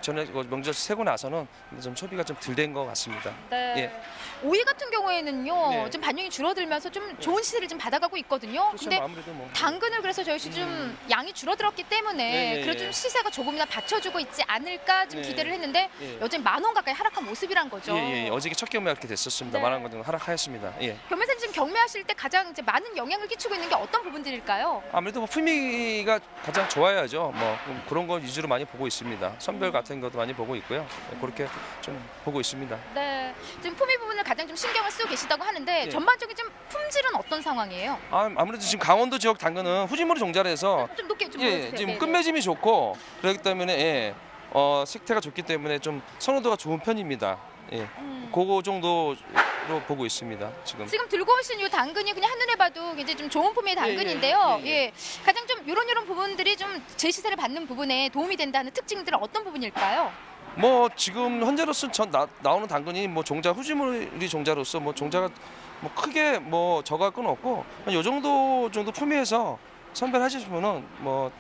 전에 명절 세고 나서는 좀 소비가 좀 덜 된 것 같습니다. 네. 예. 오이 같은 경우에는요, 네. 좀 반영이 줄어들면서 좀 좋은 시세를 좀 받아가고 있거든요. 그렇죠. 근데 아무래도 뭐 당근을 그래서 저희 좀 양이 줄어들었기 때문에 네, 네, 그래도 네. 좀 시세가 조금이나 받쳐주고 있지 않을까 좀 네. 기대를 했는데 예. 여전히 10,000원 가까이 하락한 모습이란 거죠. 예. 어저께 첫 경매가 그렇게 됐었습니다. 네. 만원 정도 하락하였습니다. 예. 경매사님 지금 경매하실 때 가장 이제 많은 영향을 끼치고 있는 게 어떤 부분들일까요? 아무래도 뭐 품위가 가장 좋아야죠. 뭐 그런 거 위주로 많이 보고 있습니다. 선별 같은 것도 많이 보고 있고요. 그렇게 좀 보고 있습니다. 네, 지금 품위 부분을 가장 좀 신경을 쓰고 계시다고 하는데 예. 전반적인 좀 품질은 어떤 상황이에요? 아무래도 지금 강원도 지역 당근은 후진물이 종자라서 좀 높게 좀 예, 보여주세요. 지금 네네. 끝맺음이 좋고 그렇기 때문에 색태가 좋기 때문에 좀 선호도가 좋은 편입니다. 예. 그거 정도로 보고 있습니다. 지금. 지금 들고 오신 이 당근이 그냥 한눈에 봐도 굉장히 좀 좋은 품의 당근인데요. 예. 예, 가장 좀 이런 부분들이 좀 제 시세를 받는 부분에 도움이 된다는 특징들은 어떤 부분일까요? 뭐 지금 현재로서 나오는 당근이 뭐 종자 후지무리 종자로서 뭐 종자가 뭐 크게 뭐 저갈 건 없고 요 정도 품위에서 선별하시면은 뭐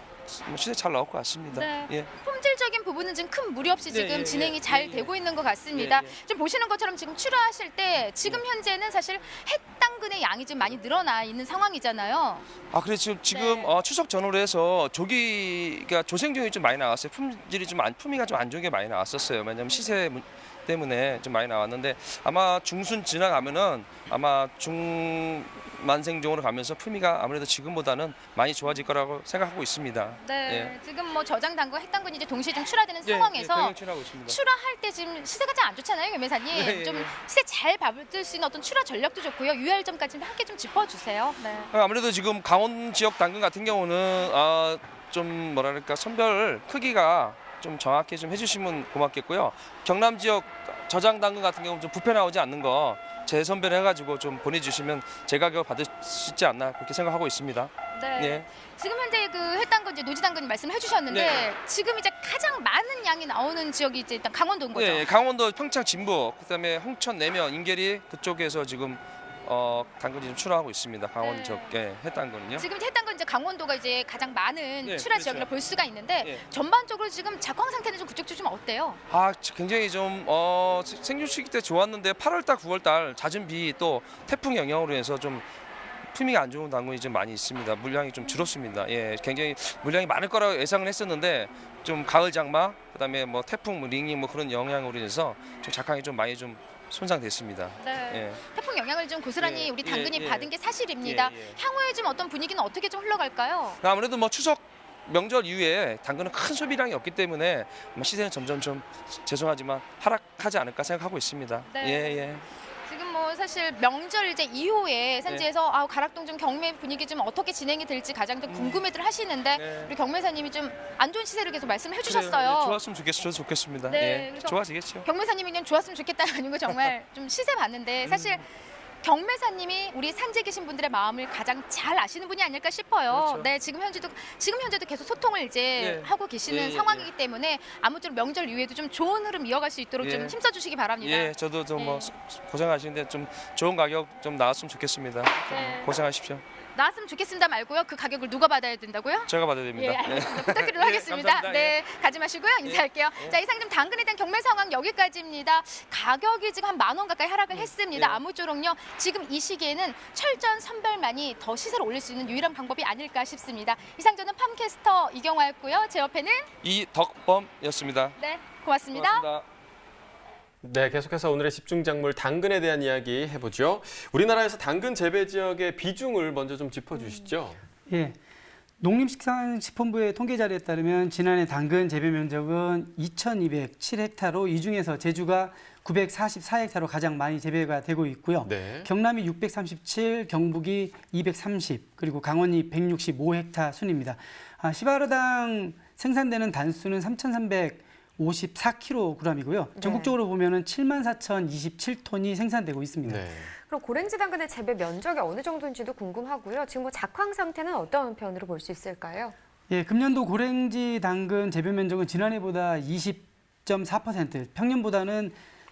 시세 잘 나올 것 같습니다. 네. 예. 품질적인 부분은 지금 큰 무리 없이 지금 예, 진행이 예, 잘 예, 되고 있는 것 같습니다. 좀 보시는 것처럼 지금 출하하실 때 지금 현재는 사실 햇당근의 양이 좀 많이 늘어나 있는 상황이잖아요. 아, 그래 지금 네. 추석 전후로 해서 조기가 조생종이 좀 많이 나왔어요. 품위가 좀 안 좋은 게 많이 나왔었어요. 왜냐면 시세 때문에 좀 많이 나왔는데 아마 중순 지나가면은 아마 중만생종으로 가면서 품위가 아무래도 지금보다는 많이 좋아질 거라고 생각하고 있습니다. 네, 예. 지금 뭐 저장 당근, 햇당근이 이제 동시에 좀 출하되는 예, 상황에서 병행 출하하고 있습니다. 출하할 때 지금 시세가 잘 안 좋잖아요, 김매사님. 예, 좀 예. 시세 잘 받을 수 있는 어떤 출하 전략도 좋고요. 유의할 점까지 함께 좀 짚어주세요. 네. 아무래도 지금 강원 지역 당근 같은 경우는 좀 뭐랄까 선별 크기가 좀 정확히 좀 해주시면 고맙겠고요. 경남 지역 저장 당근 같은 경우 좀 부패 나오지 않는 거 재선별해가지고 좀 보내주시면 제 가격을 받을 수 있지 않나 그렇게 생각하고 있습니다. 네. 예. 지금 현재 그 햇당근, 이제 노지당근 말씀을 해주셨는데 네. 지금 이제 가장 많은 양이 나오는 지역이 이제 일단 강원도인 거죠. 예, 강원도 평창 진부, 그다음에 홍천, 내면, 인계리 그쪽에서 지금 당근이 좀 출하하고 있습니다. 강원 네. 지역 햇당근은요. 지금 햇당근 이제 강원도가 이제 가장 많은 예, 출하 그렇죠. 지역이라 볼 수가 있는데 예. 전반적으로 지금 작황 상태는 좀 그쪽 좀 어때요? 굉장히 좀 생육 시기 때 좋았는데 8월달, 9월달 잦은 비 또 태풍 영향으로 해서 좀 품위가 안 좋은 당근이 좀 많이 있습니다. 물량이 좀 줄었습니다. 예, 굉장히 물량이 많을 거라고 예상을 했었는데 좀 가을 장마, 그다음에 뭐 태풍, 링이 뭐 그런 영향으로 인해서 좀 작황이 좀 많이 좀 손상됐습니다. 네. 예. 태풍 영향을 좀 고스란히 예, 우리 당근이 예, 예. 받은 게 사실입니다. 예, 예. 향후에 좀 어떤 분위기는 어떻게 좀 흘러갈까요? 아무래도 뭐 추석 명절 이후에 당근은 큰 소비량이 없기 때문에 시세는 점점 좀 죄송하지만 하락하지 않을까 생각하고 있습니다. 네. 예, 예. 지금 뭐 사실 명절 이제 이후에 산지에서 가락동 좀 경매 분위기 좀 어떻게 진행이 될지 가장 좀 궁금해들 하시는데 네. 우리 경매사님이 좀 안 좋은 시세를 계속 말씀을 그래요. 해주셨어요. 예, 좋았으면 좋겠습니다. 네, 예, 그래서 좋아지겠죠. 경매사님이 그냥 좋았으면 좋겠다는 아니고 정말 좀 시세 봤는데 사실 경매사님이 우리 산지에 계신 분들의 마음을 가장 잘 아시는 분이 아닐까 싶어요. 그렇죠. 네, 지금 현재도 계속 소통을 이제 예. 하고 계시는 예, 예, 상황이기 때문에 아무쪼록 명절 이후에도 좀 좋은 흐름 이어갈 수 있도록 예. 좀 힘써주시기 바랍니다. 예, 저도 좀 뭐 예. 고생하시는데 좀 좋은 가격 좀 나왔으면 좋겠습니다. 네. 고생하십시오. 나왔으면 좋겠습니다 말고요. 그 가격을 누가 받아야 된다고요? 제가 받아야 됩니다. 예, 알겠습니다. 부탁드리도록 예, 하겠습니다. 감사합니다. 네, 가지 마시고요. 인사할게요. 예. 자, 이상 좀 당근에 대한 경매 상황 여기까지입니다. 가격이 지금 한 10,000원 가까이 하락을 했습니다. 예. 아무쪼록요. 지금 이 시기에는 철저한 선별만이 더 시세를 올릴 수 있는 유일한 방법이 아닐까 싶습니다. 이상 저는 팜캐스터 이경화였고요. 제 옆에는 이덕범이었습니다. 네, 고맙습니다. 고맙습니다. 네, 계속해서 오늘의 집중 작물 당근에 대한 이야기 해보죠. 우리나라에서 당근 재배 지역의 비중을 먼저 좀 짚어주시죠. 예. 농림식산식품부의 통계 자료에 따르면 지난해 당근 재배 면적은 2,207헥타로 이 중에서 제주가 944헥타로 가장 많이 재배가 되고 있고요. 네. 경남이 637, 경북이 230, 그리고 강원이 165헥타 순입니다. 시바르당 생산되는 단수는 3,354kg이고요. 전국적으로 보면은 74,027톤이 생산되고 있습니다. 네. 그럼 고랭지 당근의 재배 면적이 어느 정도인지도 궁금하고요. 지금 뭐 작황 상태는 어떤 편으로 볼 수 있을까요? 예, 금년도 고랭지 당근 재배 면적은 지난해보다 20.4%, 평년보다는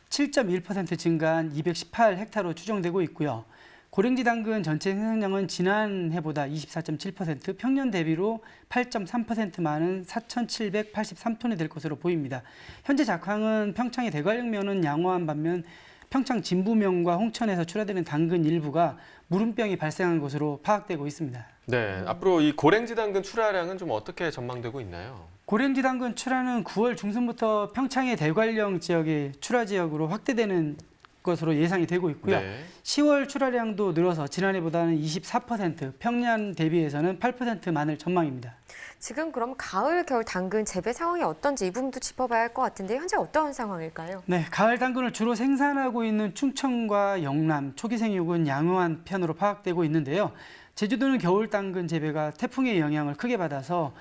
7.1% 증가한 218헥타로 추정되고 있고요. 고랭지 당근 전체 생산량은 지난해보다 24.7%, 평년 대비로 8.3% 많은 4,783톤이 될 것으로 보입니다. 현재 작황은 평창의 대관령면은 양호한 반면 평창 진부면과 홍천에서 출하되는 당근 일부가 무름병이 발생한 것으로 파악되고 있습니다. 네, 앞으로 이 고랭지 당근 출하량은 좀 어떻게 전망되고 있나요? 고랭지 당근 출하는 9월 중순부터 평창의 대관령 지역의 출하 지역으로 확대되는 것으로 예상이 되고 있고요. 네. 10월 출하량도 늘어서 지난해보다는 24%, 평년 대비해서는 8% 많을 전망입니다. 지금 그럼 가을, 겨울 당근 재배 상황이 어떤지 이 부분도 짚어봐야 할 것 같은데 현재 어떤 상황일까요? 네, 가을 당근을 주로 생산하고 있는 충청과 영남, 초기 생육은 양호한 편으로 파악되고 있는데요. 제주도는 겨울 당근 재배가 태풍의 영향을 크게 받아서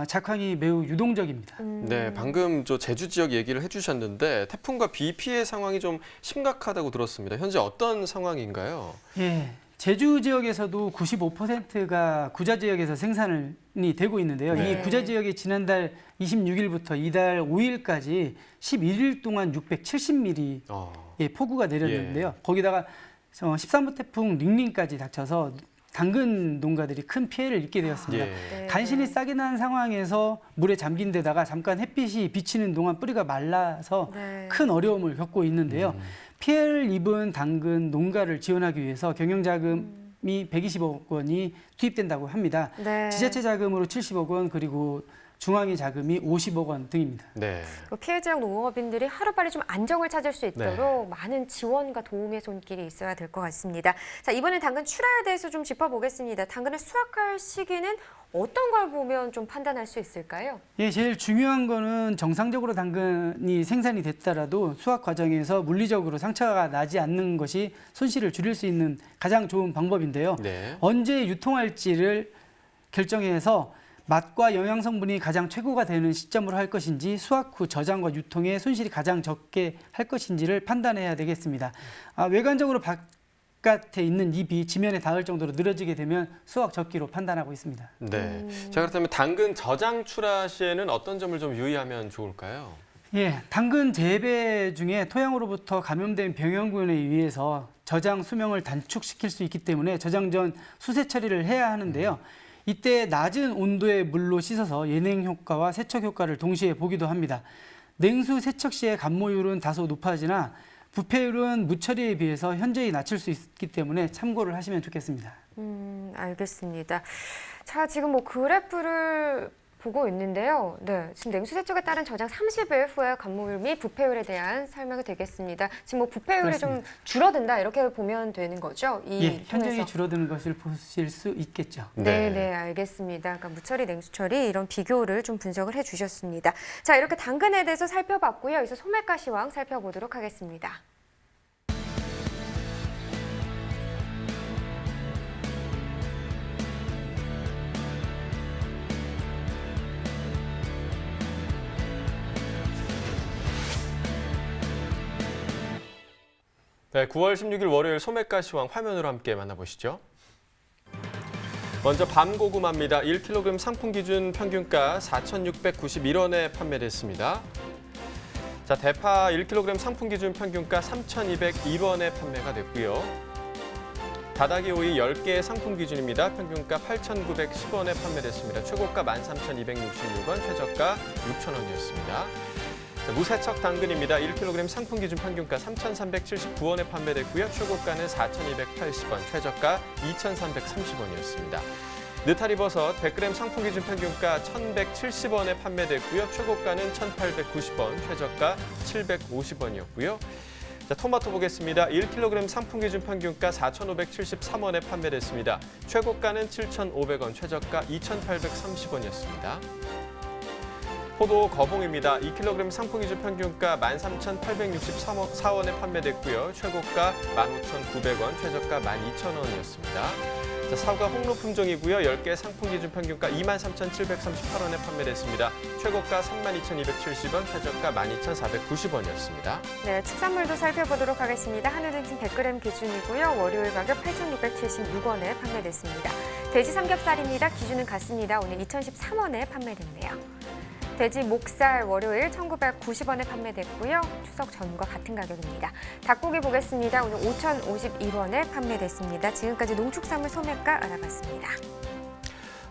작황이 매우 유동적입니다. 네, 방금 저 제주 지역 얘기를 해주셨는데 태풍과 비 피해 상황이 좀 심각하다고 들었습니다. 현재 어떤 상황인가요? 예, 제주 지역에서도 95%가 구자 지역에서 생산이 되고 있는데요. 네. 이 구자 지역이 지난달 26일부터 이달 5일까지 11일 동안 670mm의 폭우가 내렸는데요. 거기다가 13호 태풍 링링까지 닥쳐서 당근 농가들이 큰 피해를 입게 되었습니다. 예. 간신히 싹이 난 상황에서 물에 잠긴 데다가 잠깐 햇빛이 비치는 동안 뿌리가 말라서 큰 어려움을 겪고 있는데요. 피해를 입은 당근 농가를 지원하기 위해서 경영자금이 120억 원이 투입된다고 합니다. 지자체 자금으로 70억 원 그리고 중앙의 자금이 50억 원 등입니다. 네. 피해 지역 농업인들이 하루빨리 좀 안정을 찾을 수 있도록 많은 지원과 도움의 손길이 있어야 될 것 같습니다. 자, 이번엔 당근 출하에 대해서 좀 짚어보겠습니다. 당근을 수확할 시기는 어떤 걸 보면 좀 판단할 수 있을까요? 예, 제일 중요한 거는 정상적으로 당근이 생산이 됐더라도 수확 과정에서 물리적으로 상처가 나지 않는 것이 손실을 줄일 수 있는 가장 좋은 방법인데요. 네. 언제 유통할지를 결정해서 맛과 영양 성분이 가장 최고가 되는 시점으로 할 것인지 수확 후 저장과 유통에 손실이 가장 적게 할 것인지를 판단해야 되겠습니다. 외관적으로 바깥에 있는 잎이 지면에 닿을 정도로 늘어지게 되면 수확 적기로 판단하고 있습니다. 네. 자, 그렇다면 당근 저장 출하 시에는 어떤 점을 좀 유의하면 좋을까요? 예, 당근 재배 중에 토양으로부터 감염된 병원균에 의해서 저장 수명을 단축시킬 수 있기 때문에 저장 전 수세 처리를 해야 하는데요. 이때 낮은 온도의 물로 씻어서 예냉 효과와 세척 효과를 동시에 보기도 합니다. 냉수 세척 시의 감모율은 다소 높아지나 부패율은 무처리에 비해서 현저히 낮출 수 있기 때문에 참고를 하시면 좋겠습니다. 알겠습니다. 자, 지금 그래프를 보고 있는데요. 네, 지금 냉수 세척에 따른 저장 30일 후에 감모율 및 부패율에 대한 설명이 되겠습니다. 지금 부패율이 그렇습니다. 좀 줄어든다 이렇게 보면 되는 거죠? 예, 현저히 줄어드는 것을 보실 수 있겠죠. 네, 알겠습니다. 그러니까 무처리, 냉수처리 이런 비교를 좀 분석을 해주셨습니다. 자, 이렇게 당근에 대해서 살펴봤고요. 이제 소매가 시황 살펴보도록 하겠습니다. 네, 9월 16일 월요일 소매가 시황 화면으로 함께 만나보시죠. 먼저 밤고구마입니다. 1kg 상품 기준 평균가 4,691원에 판매됐습니다. 자, 대파 1kg 상품 기준 평균가 3,201원에 판매가 됐고요. 다다기 오이 10개 상품 기준입니다. 평균가 8,910원에 판매됐습니다. 최고가 13,266원, 최저가 6,000원이었습니다. 무세척 당근입니다. 1kg 상품 기준 평균가 3,379원에 판매됐고요. 최고가는 4,280원, 최저가 2,330원이었습니다. 느타리버섯 100g 상품 기준 평균가 1,170원에 판매됐고요. 최고가는 1,890원, 최저가 750원이었고요. 자, 토마토 보겠습니다. 1kg 상품 기준 평균가 4,573원에 판매됐습니다. 최고가는 7,500원, 최저가 2,830원이었습니다. 포도 거봉입니다. 2kg 상품 기준 평균가 13,864원에 판매됐고요. 최고가 15,900원, 최저가 12,000원이었습니다. 자, 사과 홍로 품종이고요. 10개 상품 기준 평균가 23,738원에 판매됐습니다. 최고가 32,270원, 최저가 12,490원이었습니다. 네, 축산물도 살펴보도록 하겠습니다. 한우등심 100g 기준이고요. 월요일 가격 8,676원에 판매됐습니다. 돼지 삼겹살입니다. 기준은 같습니다. 오늘 2,013원에 판매됐네요. 돼지 목살 월요일 1,990원에 판매됐고요. 추석 전과 같은 가격입니다. 닭고기 보겠습니다. 오늘 5,051원에 판매됐습니다. 지금까지 농축산물 소매가 알아봤습니다.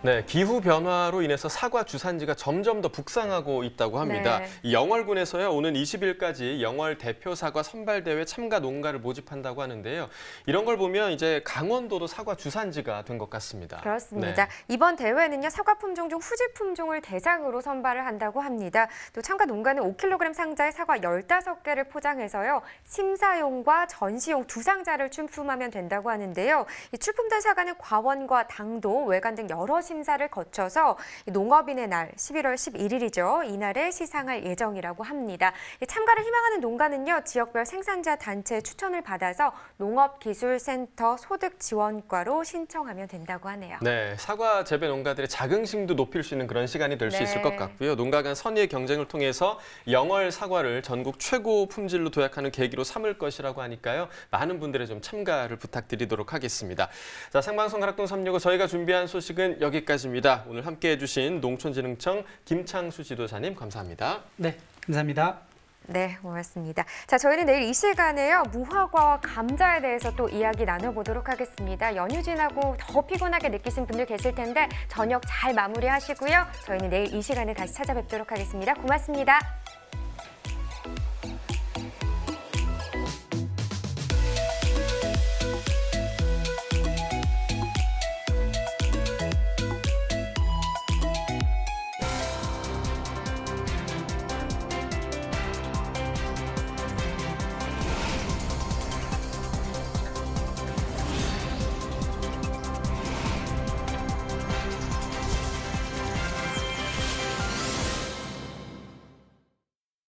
네, 기후 변화로 인해서 사과 주산지가 점점 더 북상하고 있다고 합니다. 네. 이 영월군에서요, 오는 20일까지 영월 대표 사과 선발대회 참가 농가를 모집한다고 하는데요. 이런 걸 보면 이제 강원도도 사과 주산지가 된 것 같습니다. 그렇습니다. 이번 대회는요, 사과 품종 중 후지 품종을 대상으로 선발을 한다고 합니다. 또 참가 농가는 5kg 상자에 사과 15개를 포장해서요, 심사용과 전시용 두 상자를 출품하면 된다고 하는데요. 이 출품된 사과는 과원과 당도, 외관 등 여러 심사를 거쳐서 농업인의 날 11월 11일이죠. 이날에 시상할 예정이라고 합니다. 참가를 희망하는 농가는요, 지역별 생산자 단체 추천을 받아서 농업기술센터 소득지원과로 신청하면 된다고 하네요. 네, 사과 재배 농가들의 자긍심도 높일 수 있는 그런 시간이 될 수 네. 있을 것 같고요. 농가 간 선의의 경쟁을 통해서 영월 사과를 전국 최고 품질로 도약하는 계기로 삼을 것이라고 하니까요. 많은 분들의 좀 참가를 부탁드리도록 하겠습니다. 자, 생방송 가락동 365 저희가 준비한 소식은 여기까지입니다. 오늘 함께해 주신 농촌진흥청 김창수 지도자님 감사합니다. 네, 감사합니다. 네, 고맙습니다. 자, 저희는 내일 이 시간에요. 무화과와 감자에 대해서 또 이야기 나눠보도록 하겠습니다. 연휴 지나고 더 피곤하게 느끼신 분들 계실 텐데 저녁 잘 마무리하시고요. 저희는 내일 이 시간에 다시 찾아뵙도록 하겠습니다. 고맙습니다.